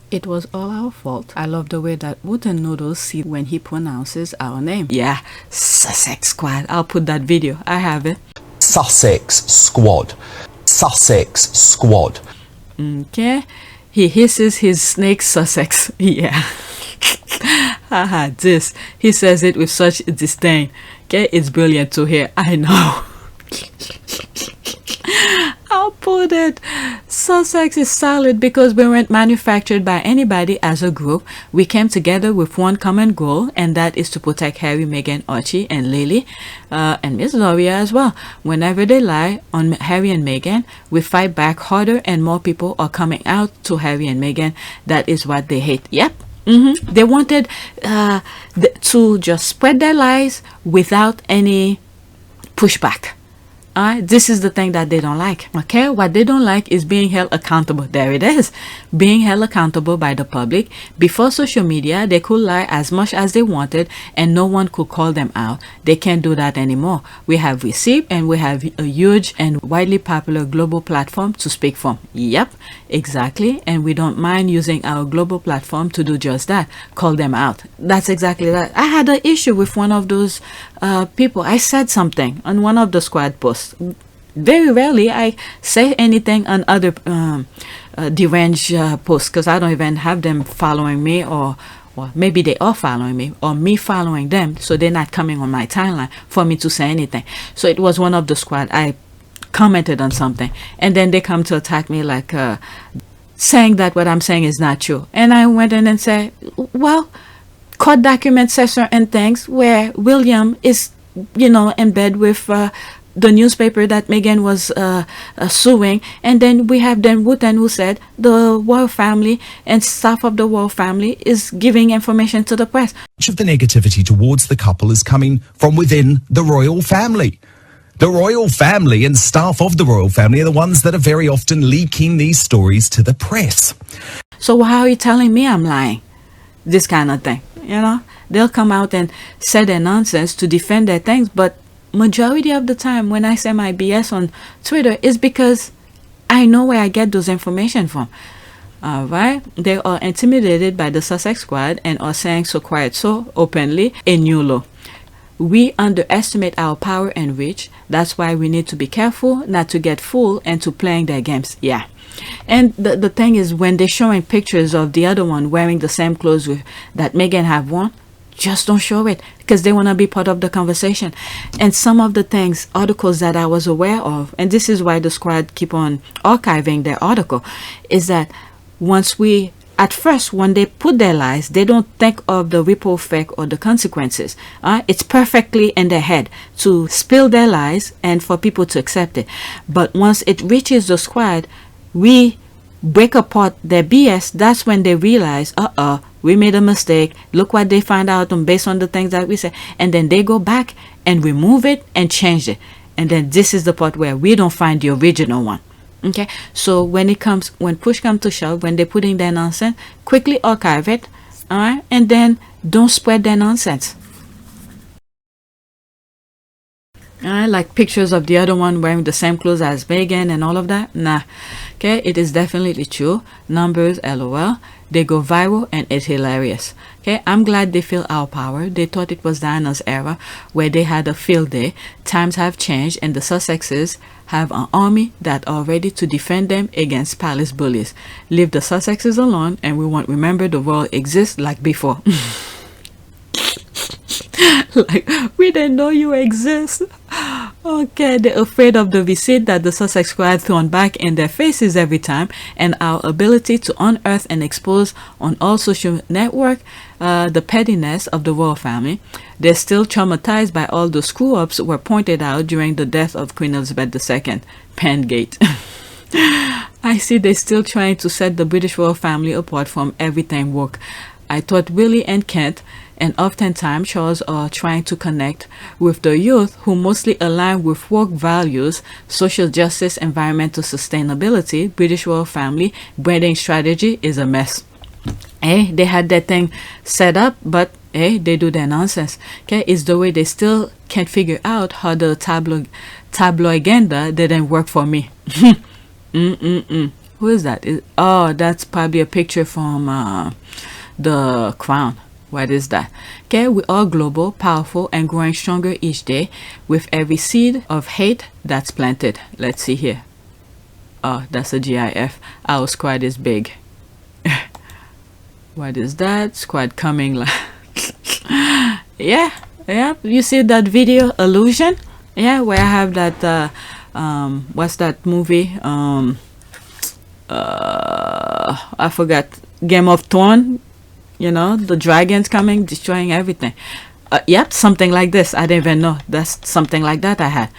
it was all our fault. I love the way that Wooten Noodles see when he pronounces our name. Yeah, Sussex Squad. I'll put that video. I have it. Sussex Squad. Sussex Squad. Okay. He hisses his snake Sussex. Yeah. Haha, this. He says it with such disdain. Okay, it's brilliant to hear. I know. I'll put it. Sussex is solid because we weren't manufactured by anybody as a group. We came together with one common goal, and that is to protect Harry, Meghan, Archie, and Lily, and Miss Loria as well. Whenever they lie on Harry and Meghan, we fight back harder, and more people are coming out to Harry and Meghan. That is what they hate. Yep. They wanted to just spread their lies without any pushback. This is the thing that they don't like. Okay, what they don't like is being held accountable. There it is. Being held accountable by the public. Before social media, they could lie as much as they wanted and no one could call them out. They can't do that anymore. We have received and we have a huge and widely popular global platform to speak from. Yep, exactly. And we don't mind using our global platform to do just that. Call them out. That's exactly that. I had an issue with one of those people. I said something on one of the squad posts. Very rarely I say anything on other deranged posts because I don't even have them following me, or maybe they are following me, or me following them, so they're not coming on my timeline for me to say anything. So it was one of the squad. I commented on something and then they come to attack me, like saying that what I'm saying is not true. And I went in and said, well, court documents say certain things where William is, in bed with the newspaper that Meghan was suing, and then we have Dan Wooten who said the royal family and staff of the royal family is giving information to the press. Much of the negativity towards the couple is coming from within the royal family. The royal family and staff of the royal family are the ones that are very often leaking these stories to the press. So how are you telling me I'm lying? This kind of thing, They'll come out and say their nonsense to defend their things, but majority of the time when I say my BS on Twitter is because I know where I get those information from. Alright, they are intimidated by the Sussex squad and are saying so quiet, so openly, a new law. We underestimate our power and reach. That's why we need to be careful not to get fooled and to playing their games. Yeah. And the thing is, when they're showing pictures of the other one wearing the same clothes that Meghan have worn, just don't show it because they want to be part of the conversation. And some of the things, articles that I was aware of, and this is why the squad keep on archiving their article, is that at first, when they put their lies, they don't think of the ripple effect or the consequences. It's perfectly in their head to spill their lies and for people to accept it. But once it reaches the squad, we break apart their BS. That's when they realize, we made a mistake. Look what they find out based on the things that we said. And then they go back and remove it and change it. And then this is the part where we don't find the original one. Okay, so when push comes to shove, when they're putting their nonsense, quickly archive it, all right, and then don't spread their nonsense. Like pictures of the other one wearing the same clothes as Meghan and all of that. Nah. Okay, it is definitely true. Numbers, LOL. They go viral and it's hilarious. Okay, I'm glad they feel our power. They thought it was Diana's era where they had a field day. Times have changed and the Sussexes have an army that are ready to defend them against palace bullies. Leave the Sussexes alone and we won't remember the world exists like before. Like, we didn't know you exist. Okay, they're afraid of the receipt that the Sussex squad thrown back in their faces every time, and our ability to unearth and expose on all social network the pettiness of the royal family. They're still traumatized by all the screw-ups were pointed out during the death of Queen Elizabeth II. Pangate. I see they're still trying to set the British royal family apart from everything woke. I thought Willie and Kent and oftentimes Charles are trying to connect with the youth who mostly align with woke values, social justice, environmental sustainability. British royal family branding strategy is a mess. They had that thing set up, but they do their nonsense. It's the way they still can't figure out how the tabloidagenda didn't work for me. Who is that? That's probably a picture from the Crown. What is that? We are global, powerful, and growing stronger each day with every seed of hate that's planted. Let's see here. That's a GIF. Our squad is big. What is that? Squad coming. Yeah. You see that video, Illusion? Yeah, where I have that, what's that movie? I forgot, Game of Thrones, you know, the dragons coming, destroying everything. Yep, something like this. I didn't even know. That's something like that I had.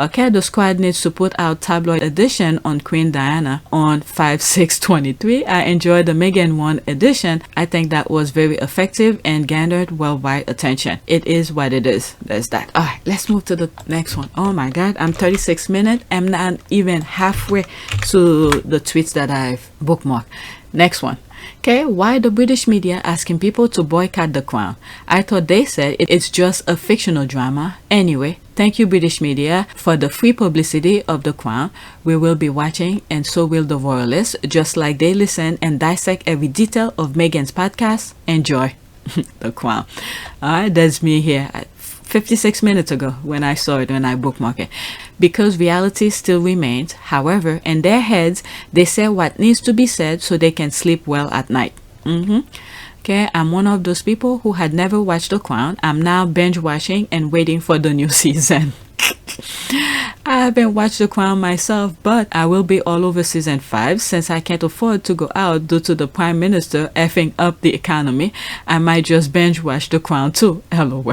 Okay, the squad needs to put out tabloid edition on Queen Diana on 5/6/23. I enjoyed the Meghan 1 edition. I think that was very effective and garnered worldwide attention. It is what it is. There's that. All right, let's move to the next one. Oh my God, I'm 36 minutes. I'm not even halfway to the tweets that I've bookmarked. Next one. Okay, why the British media asking people to boycott the Crown? I thought they said it's just a fictional drama. Anyway, thank you British media for the free publicity of the Crown. We will be watching, and so will the royalists, just like they listen and dissect every detail of Meghan's podcast. Enjoy. The Crown. Alright, that's me here. 56 minutes ago when I saw it, when I bookmarked it. Because reality still remains, however, in their heads, they say what needs to be said so they can sleep well at night. Okay, I'm one of those people who had never watched The Crown. I'm now binge watching and waiting for the new season. I haven't watched The Crown myself, but I will be all over season 5 since I can't afford to go out due to the Prime Minister effing up the economy. I might just binge watch The Crown too. LOL.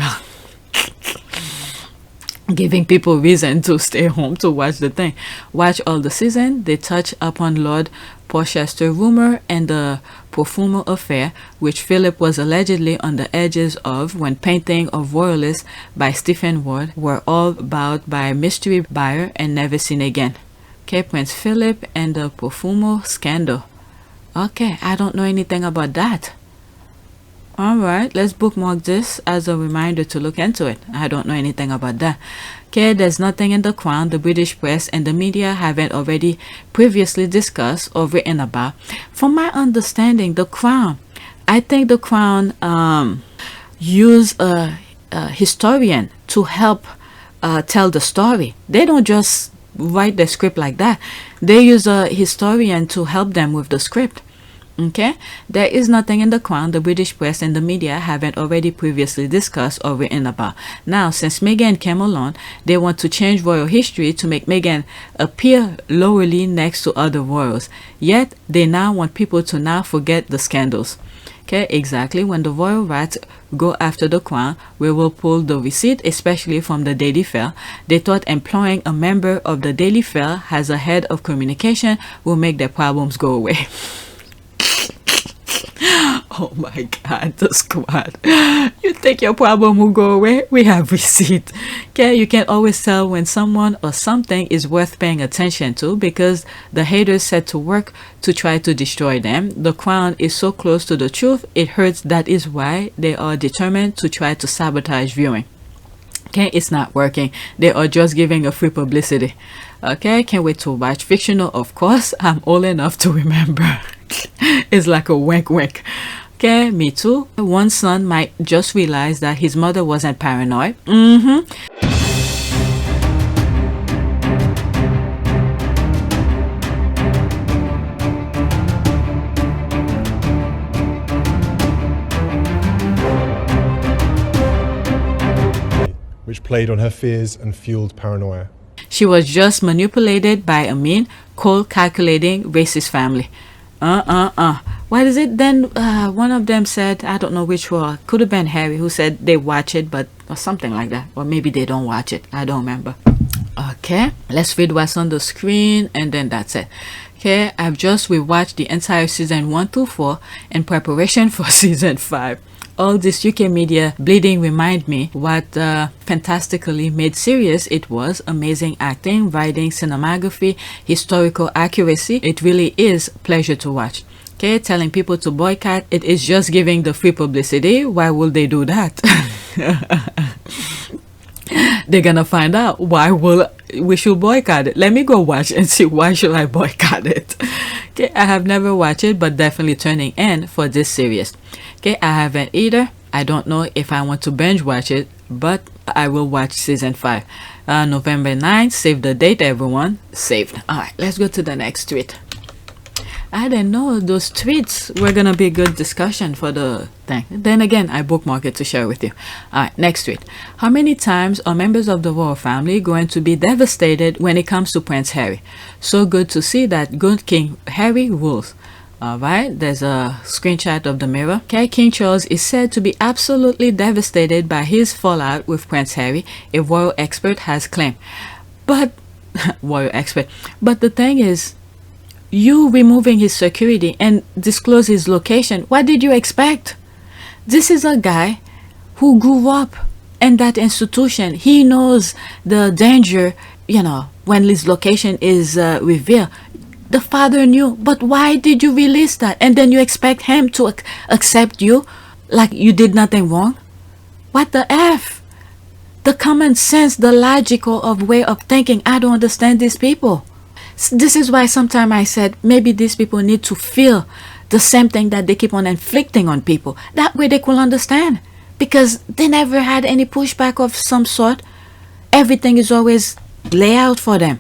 Giving people reason to stay home to watch the thing. Watch all the season. They touch upon Lord Porchester rumor and the Profumo affair, which Philip was allegedly on the edges of when painting of Royalists by Stephen Ward were all bought by a mystery buyer and never seen again. Okay, Prince Philip and the Profumo scandal. Okay, I don't know anything about that. Alright, let's bookmark this as a reminder to look into it. I don't know anything about that. Okay, there's nothing in The Crown the British press and the media haven't already previously discussed or written about. From my understanding, The Crown, I think The Crown use a historian to help tell the story. They don't just write the script like that. They use a historian to help them with the script. Okay, there is nothing in The Crown the British press and the media haven't already previously discussed or written about. Now, since Meghan came along, they want to change royal history to make Meghan appear lowerly next to other royals. Yet, they now want people to now forget the scandals. Okay, exactly. When the royal rats go after the Crown, we will pull the receipt, especially from the Daily Fail. They thought employing a member of the Daily Fail as a head of communication will make their problems go away. Oh my God, the squad. You think your problem will go away? We have receipt. Okay, you can always tell when someone or something is worth paying attention to because the haters set to work to try to destroy them. The Crown is so close to the truth, it hurts. That is why they are determined to try to sabotage viewing. Okay, it's not working. They are just giving a free publicity. Okay, can't wait to watch. Fictional, of course. I'm old enough to remember. It's like a wink wink. Okay, me too. One son might just realize that his mother wasn't paranoid. Which played on her fears and fueled paranoia. She was just manipulated by a mean, cold, calculating, racist family. What is it? Then one of them said, I don't know which one, could have been Harry, who said they watch it, but or something like that, or maybe they don't watch it. I don't remember. Okay, let's read what's on the screen, and then that's it. Okay, I've just rewatched the entire season 1 to 4 in preparation for season 5. All this UK media bleeding remind me what fantastically made series it was. Amazing acting, writing, cinematography, historical accuracy. It really is a pleasure to watch. Okay, telling people to boycott, it is just giving the free publicity. Why would they do that? They're gonna find out why we should boycott it. Let me go watch and see why should I boycott it. Okay, I have never watched it, but definitely turning in for this series. Okay, I haven't either. I don't know if I want to binge watch it, but I will watch season 5. November 9th. Save the date, everyone. Saved. Alright, let's go to the next tweet. I didn't know those tweets were gonna be a good discussion for the thing. Then again, I bookmark it to share with you. Alright, next tweet. How many times are members of the royal family going to be devastated when it comes to Prince Harry? So good to see that good King Harry rules. Alright, there's a screenshot of the Mirror. Okay, King Charles is said to be absolutely devastated by his fallout with Prince Harry, a royal expert has claimed. But, royal expert. But the thing is, you removing his security and disclose his location, what did you expect? This is a guy who grew up in that institution. He knows the danger, you know, when his location is revealed. The father knew, but why did you release that? And then you expect him to accept you like you did nothing wrong? What the F? The common sense, the logical of way of thinking, I don't understand these people. This is why sometimes I said maybe these people need to feel the same thing that they keep on inflicting on people. That way they could understand. Because they never had any pushback of some sort. Everything is always laid out for them.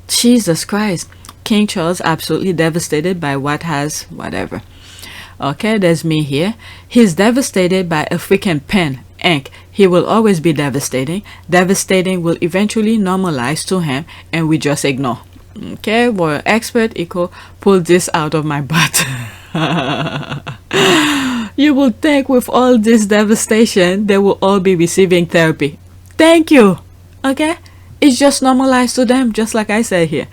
Jesus Christ. King Charles absolutely devastated by what has whatever. Okay, there's me here. He's devastated by a freaking pen, ink. He will always be devastating. Devastating will eventually normalize to him, and we just ignore. Okay, royal expert equal pull this out of my butt. You will think with all this devastation, they will all be receiving therapy. Thank you. Okay, it's just normalized to them, just like I said here.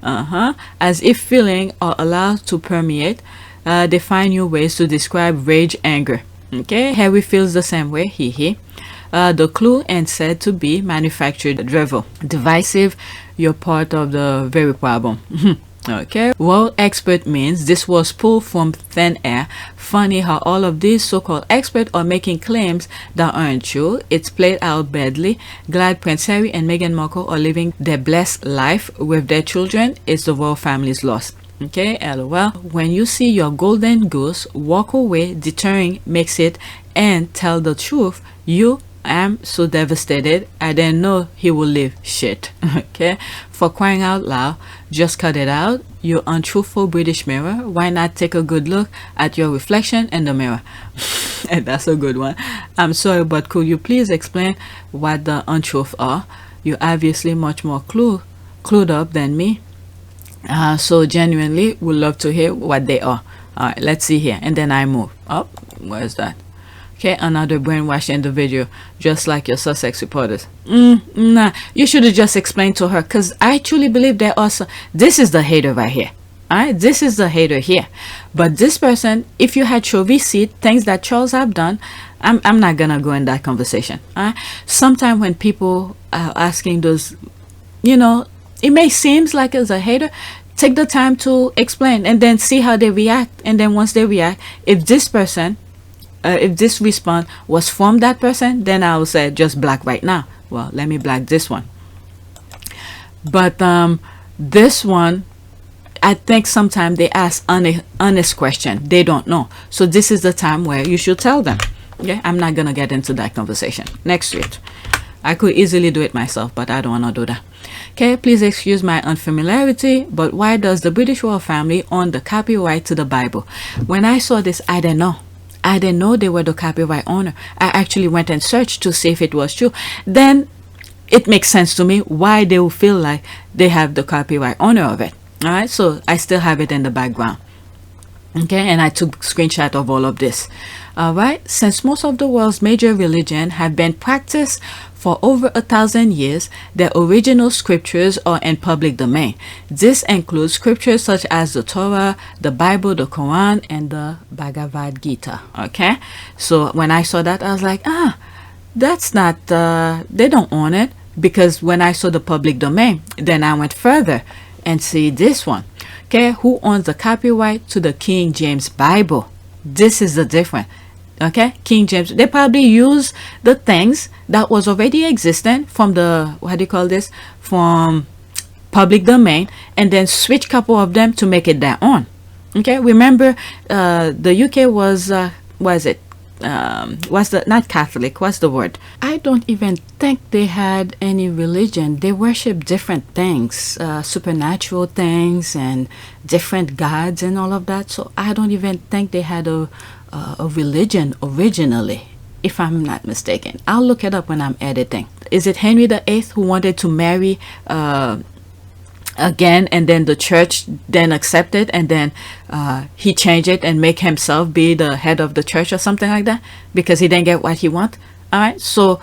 As if feeling are allowed to permeate, they find new ways to describe rage, anger. Okay, Harry feels the same way. The clue and said to be manufactured drivel. Divisive, you're part of the very problem. Okay, well, expert means this was pulled from thin air. Funny how all of these so-called experts are making claims that aren't true. It's played out badly. Glad Prince Harry and Meghan Markle are living their blessed life with their children. It's the royal family's loss. Okay, LOL. When you see your golden goose walk away, deterring makes it, and tell the truth, you am so devastated. I didn't know he would live. Shit. Okay, for crying out loud, just cut it out. You untruthful British Mirror. Why not take a good look at your reflection in the mirror? And that's a good one. I'm sorry, but could you please explain what the untruths are? You're obviously much more clued up than me. So genuinely would love to hear what they are. Alright, let's see here, and then I move up. Where's that? Okay, another brainwashed individual, just like your Sussex reporters. Nah, you should have just explained to her, because I truly believe they're also. This is the hater right here. Alright, this is the hater here. But this person, if you had show receipt, things that Charles have done, I'm not gonna go in that conversation. Alright, sometimes when people are asking those, you know, it may seem like it's a hater. Take the time to explain and then see how they react. And then once they react, if this person, if this response was from that person, then I will say just black right now. Well, let me black this one. But this one, I think sometimes they ask honest question. They don't know. So this is the time where you should tell them. Okay, I'm not gonna get into that conversation. Next tweet. I could easily do it myself, but I don't want to do that. Okay, please excuse my unfamiliarity, but why does the British royal family own the copyright to the Bible? When I saw this, I didn't know. I didn't know they were the copyright owner. I actually went and searched to see if it was true. Then it makes sense to me why they will feel like they have the copyright owner of it. All right, so I still have it in the background. Okay, and I took screenshot of all of this. All right, since most of the world's major religion have been practiced for over 1,000 years, their original scriptures are in public domain. This includes scriptures such as the Torah, the Bible, the Quran, and the Bhagavad Gita. Okay, so when I saw that, I was like, that's not, they don't own it, because when I saw the public domain, then I went further and see this one. Okay, who owns the copyright to the King James Bible? This is the difference. Okay, King James, they probably use the things that was already existent from the, what do you call this, from public domain, and then switch couple of them to make it their own. Okay, remember the UK was not Catholic, what's the word? I don't even think they had any religion. They worship different things, supernatural things and different gods and all of that. So I don't even think they had a religion originally, if I'm not mistaken. I'll look it up when I'm editing. Is it Henry VIII who wanted to marry again, and then the church then accepted, and then he changed it and make himself be the head of the church or something like that, because he didn't get what he want? All right, so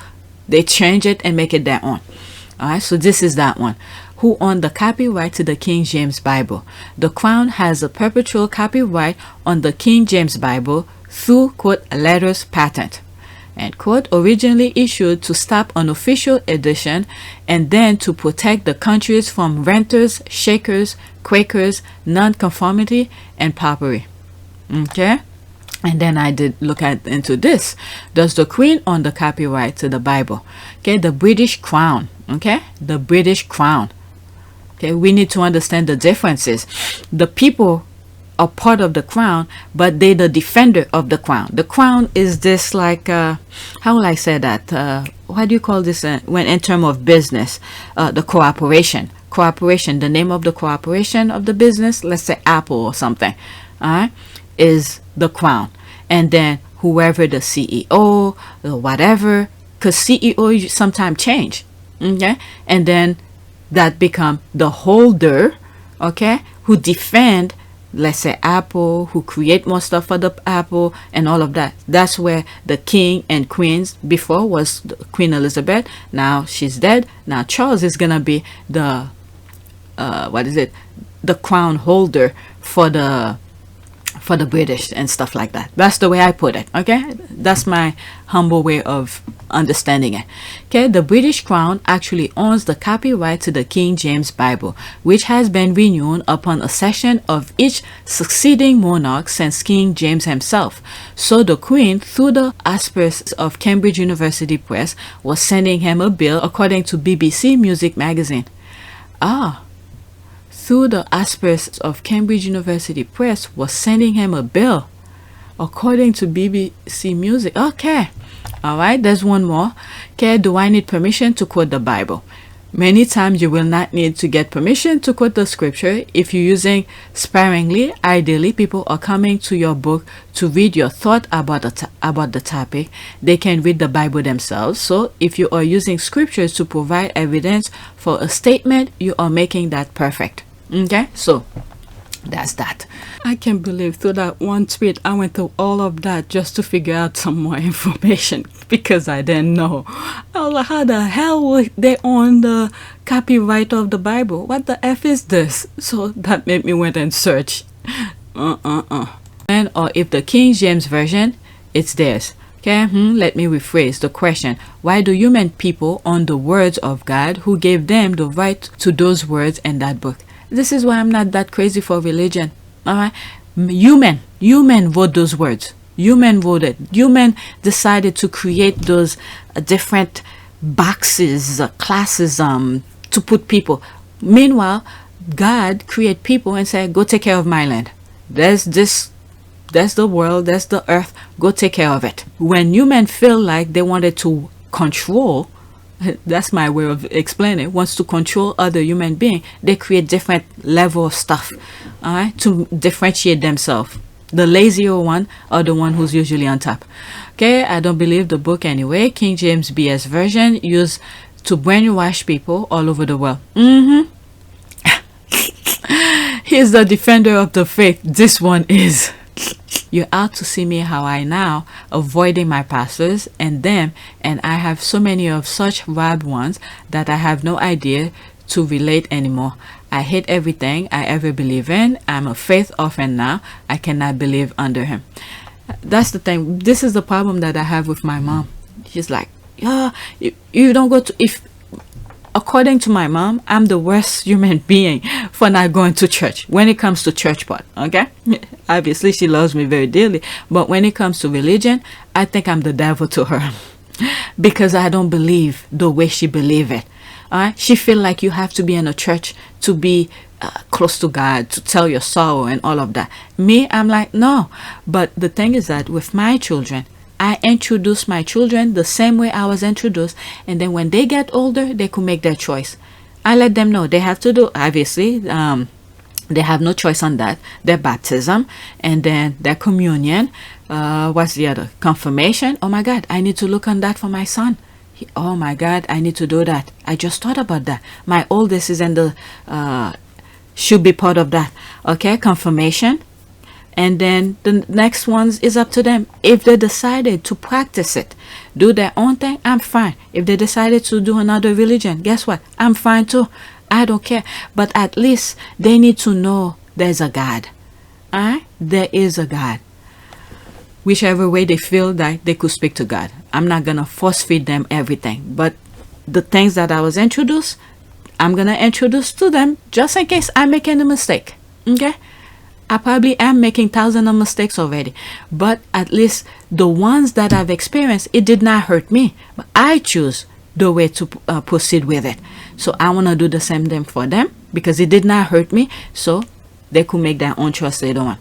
they change it and make it their own. All right, so this is that one. Who owned the copyright to the King James Bible? The Crown has a perpetual copyright on the King James Bible through, quote, letters patent, and quote, originally issued to stop unofficial edition and then to protect the countries from renters, shakers, quakers, non-conformity, and popery. Okay, and then I did look into this. Does the Queen own the copyright to the Bible? Okay, the British Crown. Okay, the British Crown. Okay, we need to understand the differences. The people are part of the crown, but they're the defender of the crown. The crown is this, like, how will I say that? What do you call this when in terms of business? The cooperation. Cooperation, the name of the cooperation of the business, let's say Apple or something, is the crown. And then whoever the CEO or whatever, because CEO sometimes change. Okay, and then that become the holder, okay, who defend, let's say Apple, who create more stuff for the Apple and all of that. That's where the king and queens before was Queen Elizabeth. Now she's dead. Now Charles is gonna be the the crown holder for the British and stuff like that. That's the way I put it. Okay, that's my humble way of understanding it. Okay, the British Crown actually owns the copyright to the King James Bible, which has been renewed upon accession of each succeeding monarch since King James himself. So the Queen, through the aspects of Cambridge University Press, was sending him a bill, according to BBC Music magazine. Through the aspects of Cambridge University Press, was sending him a bill, according to BBC Music. Okay, all right, there's one more. Okay, do I need permission to quote the Bible? Many times you will not need to get permission to quote the scripture if you're using sparingly. Ideally, people are coming to your book to read your thought about the topic. They can read the Bible themselves. So if you are using scriptures to provide evidence for a statement, you are making that perfect. Okay, so that's that. I can't believe through that one tweet I went through all of that just to figure out some more information, because I didn't know. I was like, how the hell would they own the copyright of the Bible? What the F is this? So that made me went and search. And or if the King James Version, it's theirs. Okay, let me rephrase the question. Why do human people own the words of God, who gave them the right to those words in that book? This is why I'm not that crazy for religion. All right, human wrote those words. Human wrote it. Human decided to create those different boxes, classes, to put people. Meanwhile, God create people and say, "Go take care of my land. There's this. That's the world. That's the earth. Go take care of it." When human feel like they wanted to control. That's my way of explaining it. Wants to control other human being, they create different level of stuff, all right, to differentiate themselves. The lazier one or the one who's usually on top. Okay, I don't believe the book anyway. King James BS version used to brainwash people all over the world. He's the defender of the faith. This one is. You're out to see me how I now, avoiding my pastors and them, and I have so many of such bad ones that I have no idea to relate anymore. I hate everything I ever believe in. I'm a faith orphan now. I cannot believe under him. That's the thing. This is the problem that I have with my mom. She's like, yeah, you don't go to, if according to my mom, I'm the worst human being for not going to church when it comes to church part, okay? Obviously, she loves me very dearly, but when it comes to religion, I think I'm the devil to her because I don't believe the way she believes it. All right? She feel like you have to be in a church to be close to God, to tell your sorrow and all of that. Me, I'm like, no. But the thing is that with my children, I introduce my children the same way I was introduced, and then when they get older, they could make their choice. I let them know they have to do, obviously, they have no choice on that. Their baptism, and then their communion. What's the other? Confirmation. Oh my God, I need to look on that for my son. Oh my God, I need to do that. I just thought about that. My oldest is in the, should be part of that. Okay, confirmation. And then the next ones is up to them. If they decided to practice it, do their own thing, I'm fine. If they decided to do another religion, guess what? I'm fine too. I don't care. But at least they need to know there's a God. Alright? There is a God. Whichever way they feel that they could speak to God. I'm not going to force feed them everything. But the things that I was introduced, I'm going to introduce to them just in case I make any mistake. Okay? I probably am making thousands of mistakes already, but at least the ones that I've experienced, it did not hurt me. But I choose the way to proceed with it. So I want to do the same thing for them because it did not hurt me, so they could make their own choice later on.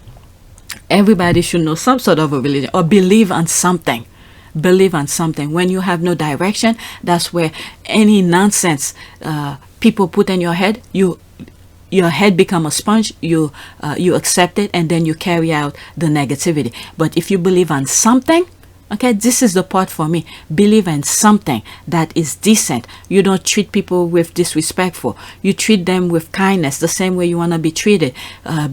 Everybody should know some sort of a religion or believe on something. Believe on something. When you have no direction, that's where any nonsense people put in your head, your head become a sponge, you accept it, and then you carry out the negativity. But if you believe on something, okay, this is the part for me. Believe in something that is decent. You don't treat people with disrespectful. You treat them with kindness, the same way you want to be treated.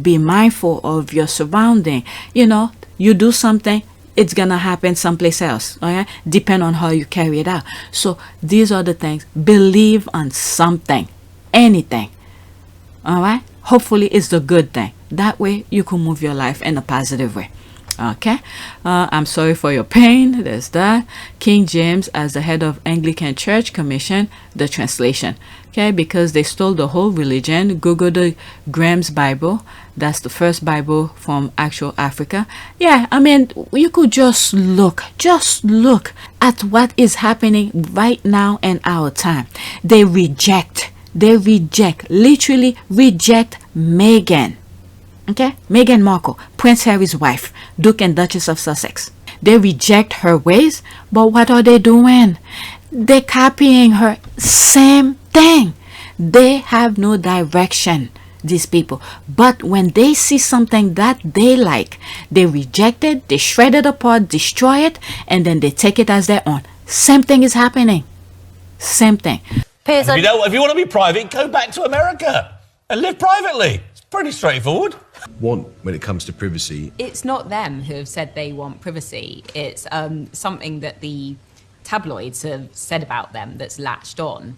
Be mindful of your surrounding. You know, you do something, it's gonna happen someplace else. Okay, depend on how you carry it out. So these are the things. Believe on something, anything. All right, hopefully it's the good thing. That way you can move your life in a positive way. Okay, I'm sorry for your pain. There's that. King James, as the head of Anglican Church, commissioned the translation. Okay, because they stole the whole religion. Google the Graham's Bible. That's the first Bible from actual Africa. Yeah, I mean, you could just look at what is happening right now in our time. They literally reject Meghan. Okay? Meghan Markle, Prince Harry's wife, Duke and Duchess of Sussex. They reject her ways, but what are they doing? They're copying her. Same thing. They have no direction, these people. But when they see something that they like, they reject it, they shred it apart, destroy it, and then they take it as their own. Same thing is happening. Same thing. Piers, if you want to be private, go back to America and live privately. It's pretty straightforward. Want when it comes to privacy. It's not them who have said they want privacy. It's something that the tabloids have said about them that's latched on.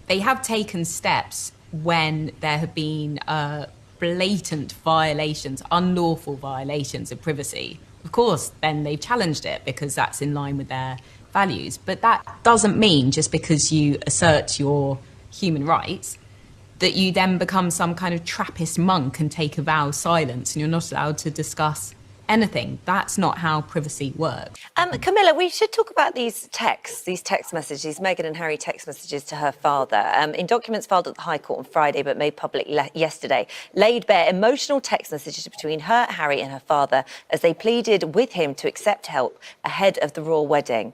They have taken steps when there have been blatant violations, unlawful violations of privacy. Of course, then they've challenged it because that's in line with their values. But that doesn't mean just because you assert your human rights that you then become some kind of Trappist monk and take a vow of silence and you're not allowed to discuss anything. That's not how privacy works. Camilla, we should talk about these text messages, Meghan and Harry text messages to her father. In documents filed at the High Court on Friday but made public yesterday, laid bare emotional text messages between her, Harry and her father as they pleaded with him to accept help ahead of the royal wedding.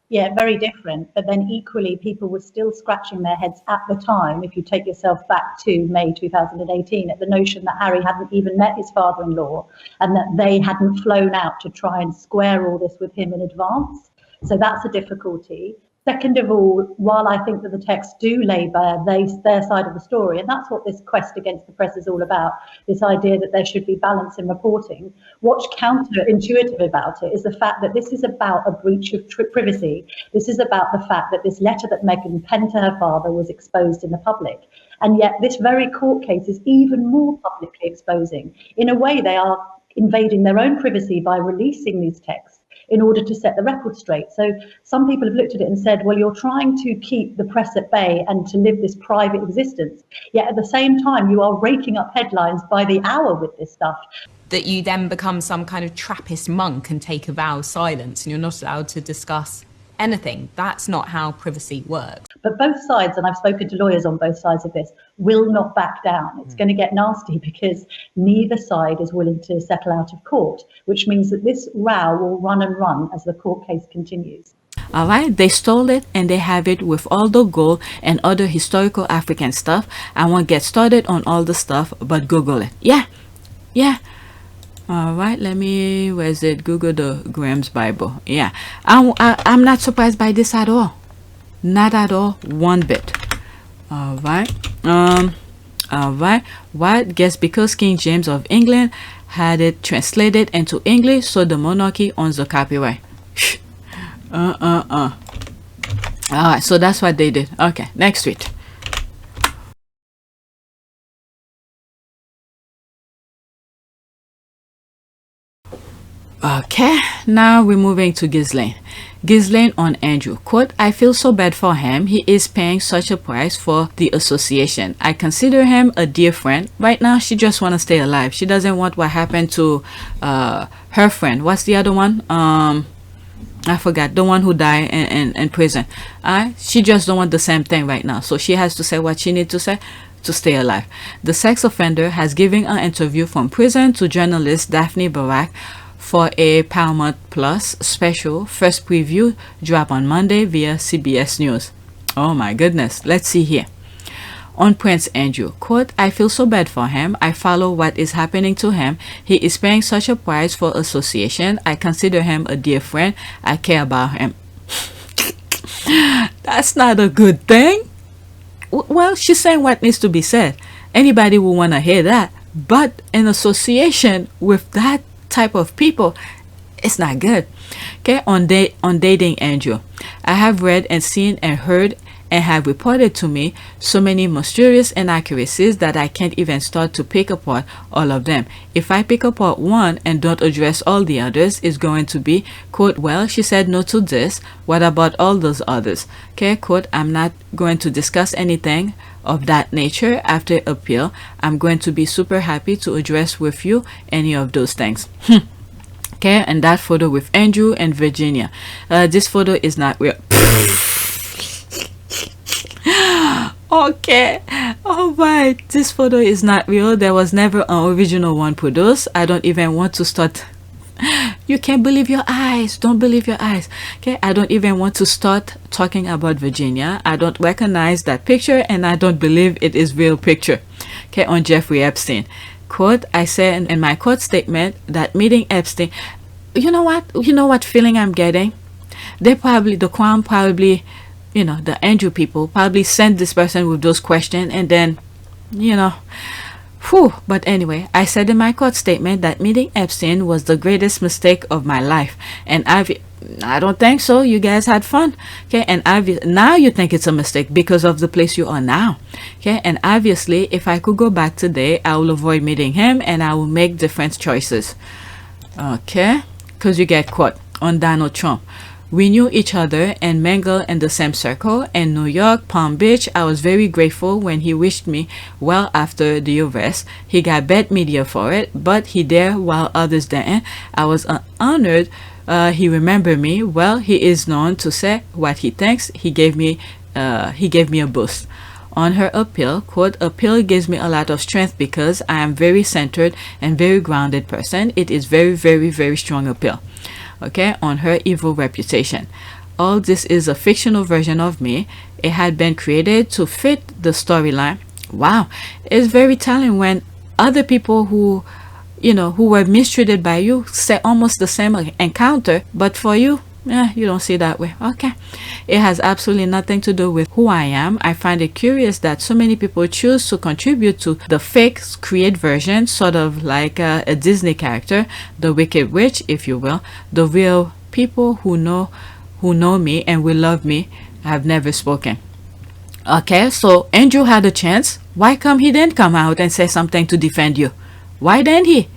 Yeah, very different. But then equally, people were still scratching their heads at the time, if you take yourself back to May 2018, at the notion that Harry hadn't even met his father-in-law and that they hadn't flown out to try and square all this with him in advance. So that's a difficulty. Second of all, while I think that the texts do lay bare their side of the story, and that's what this quest against the press is all about, this idea that there should be balance in reporting, what's counterintuitive about it is the fact that this is about a breach of privacy. This is about the fact that this letter that Meghan penned to her father was exposed in the public. And yet this very court case is even more publicly exposing. In a way, they are invading their own privacy by releasing these texts in order to set the record straight. So some people have looked at it and said, well, you're trying to keep the press at bay and to live this private existence, yet at the same time you are raking up headlines by the hour with this stuff. That you then become some kind of Trappist monk and take a vow of silence and you're not allowed to discuss anything. That's not how privacy works. But both sides, and I've spoken to lawyers on both sides of this, will not back down. It's going to get nasty because neither side is willing to settle out of court, which means that this row will run and run as the court case continues. All right, they stole it and they have it with all the gold and other historical African stuff. I won't get started on all the stuff, but Google it. Yeah. All right, let me, where's it? Google the Graham's Bible. Yeah, I'm not surprised by this at all. Not at all, one bit. All right. What? Guess because King James of England had it translated into English, so the monarchy owns the copyright. All right, so that's what they did. Okay, next tweet. Okay, now we're moving to Ghislaine. Ghislaine on Andrew. Quote, I feel so bad for him. He is paying such a price for the association. I consider him a dear friend. Right now, she just want to stay alive. She doesn't want what happened to her friend. What's the other one? I forgot. The one who died in prison. She just don't want the same thing right now. So she has to say what she needs to say to stay alive. The sex offender has given an interview from prison to journalist Daphne Barak for a Paramount Plus special. First preview drop on Monday via CBS News. Oh my goodness. Let's see here. On Prince Andrew, quote, I feel so bad for him. I follow what is happening to him. He is paying such a price for association. I consider him a dear friend. I care about him. That's not a good thing. Well, she's saying what needs to be said. Anybody will want to hear that. But in association with that type of people, it's not good. Okay, on dating Andrew, I have read and seen and heard and have reported to me so many mysterious inaccuracies that I can't even start to pick apart all of them. If I pick apart one and don't address all the others, it's going to be, quote, well, she said no to this. What about all those others? Okay, quote, I'm not going to discuss anything of that nature after appeal. I'm going to be super happy to address with you any of those things. Okay, and that photo with Andrew and Virginia. This photo is not real. Okay, all right, this photo is not real. There was never an original one produced. I don't even want to start. You can't believe your eyes. Don't believe your eyes. Okay, I don't even want to start talking about Virginia. I don't recognize that picture and I don't believe it is real picture. Okay, on Jeffrey Epstein, quote, I said in my court statement that meeting Epstein, you know what feeling I'm getting? The Crown probably, you know, the Andrew people probably sent this person with those questions and then, you know, whew. But anyway, I said in my court statement that meeting Epstein was the greatest mistake of my life. And I don't think so. You guys had fun. Okay. And now you think it's a mistake because of the place you are now. Okay. And obviously, if I could go back today, I will avoid meeting him and I will make different choices. Okay. Because you get caught on Donald Trump. We knew each other and mingled in the same circle in New York, Palm Beach. I was very grateful when he wished me well after the arrest. He got bad media for it, but he did while others didn't. I was honored. He remembered me. Well, he is known to say what he thinks. He gave me a boost. On her appeal, quote, appeal gives me a lot of strength because I am very centered and very grounded person. It is very, very, very strong appeal. Okay, on her evil reputation. All this is a fictional version of me. It had been created to fit the storyline. Wow, it's very telling when other people who, you know, who were mistreated by you say almost the same encounter, but for you, you don't see that way. Okay. It has absolutely nothing to do with who I am. I find it curious that so many people choose to contribute to the fake create version, sort of like a Disney character, the Wicked Witch, if you will. The real people who know me and will love me have never spoken. Okay, so Andrew had a chance. Why come he didn't come out and say something to defend you? Why didn't he?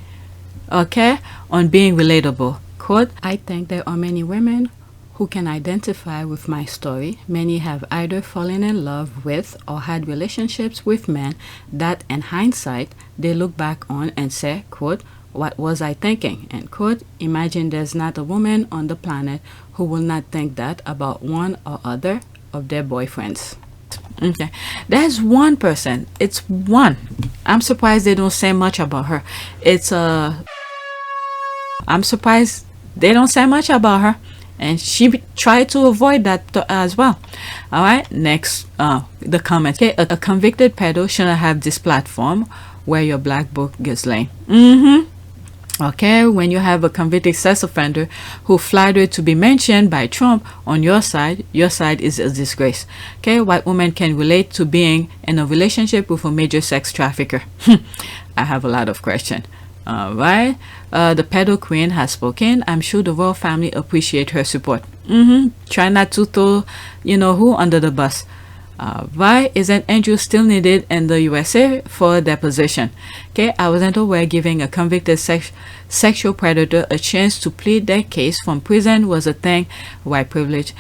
Okay, on being relatable. Quote, I think there are many women who can identify with my story. Many have either fallen in love with or had relationships with men that in hindsight they look back on and say, quote, what was I thinking? End quote. Imagine there's not a woman on the planet who will not think that about one or other of their boyfriends. Okay, there's one person. It's one. I'm surprised they don't say much about her. I'm surprised they don't say much about her, and she tried to avoid that as well. All right, next, the comment. Okay, a convicted pedo shouldn't have this platform. Wear your black book, Ghislaine. Okay, when you have a convicted sex offender who flattered to be mentioned by Trump on your side is a disgrace. Okay, white women can relate to being in a relationship with a major sex trafficker. I have a lot of questions. All right, the pedo queen has spoken. I'm sure the royal family appreciate her support. Try not to throw, who under the bus. Why isn't Andrew still needed in the USA for a deposition? Okay, I wasn't aware giving a convicted sexual predator a chance to plead their case from prison was a thing. White privilege.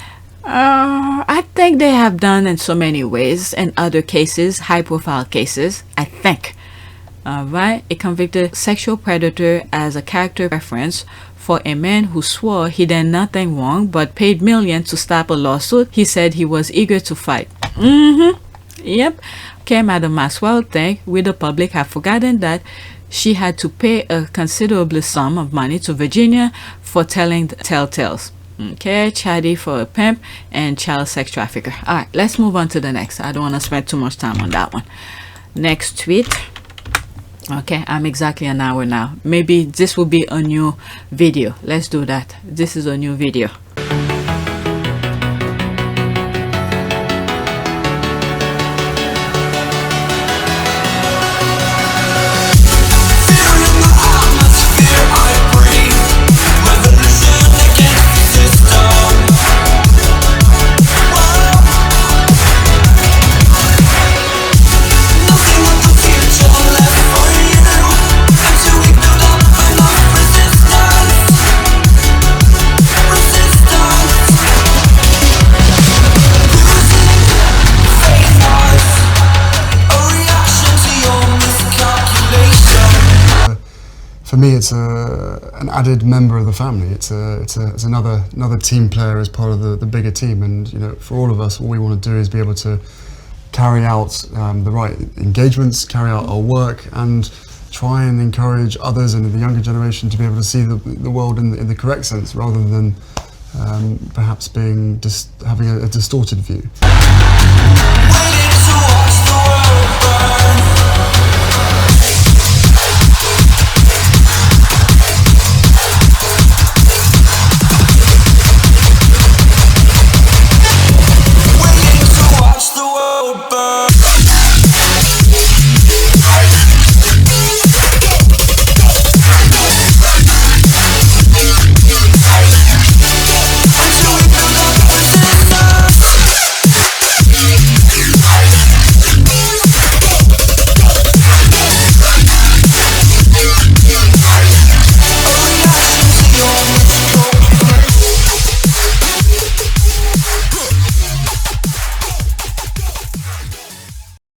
I think they have done in so many ways in other cases, high-profile cases, I think. Right, a convicted sexual predator as a character reference for a man who swore he did nothing wrong but paid millions to stop a lawsuit he said he was eager to fight. Yep. Okay, Madam Maxwell, think we the public have forgotten that she had to pay a considerable sum of money to Virginia for telling telltales. Okay, chatty for a pimp and child sex trafficker. All right, let's move on to the next. I don't want to spend too much time on that one. Next tweet. Okay, I'm exactly an hour now. Maybe this will be a new video. Let's do that. This is a new video. For me, it's an added member of the family. It's another team player as part of the bigger team. And for all of us, all we want to do is be able to carry out the right engagements, carry out our work, and try and encourage others and the younger generation to be able to see the world in the correct sense, rather than perhaps having a distorted view.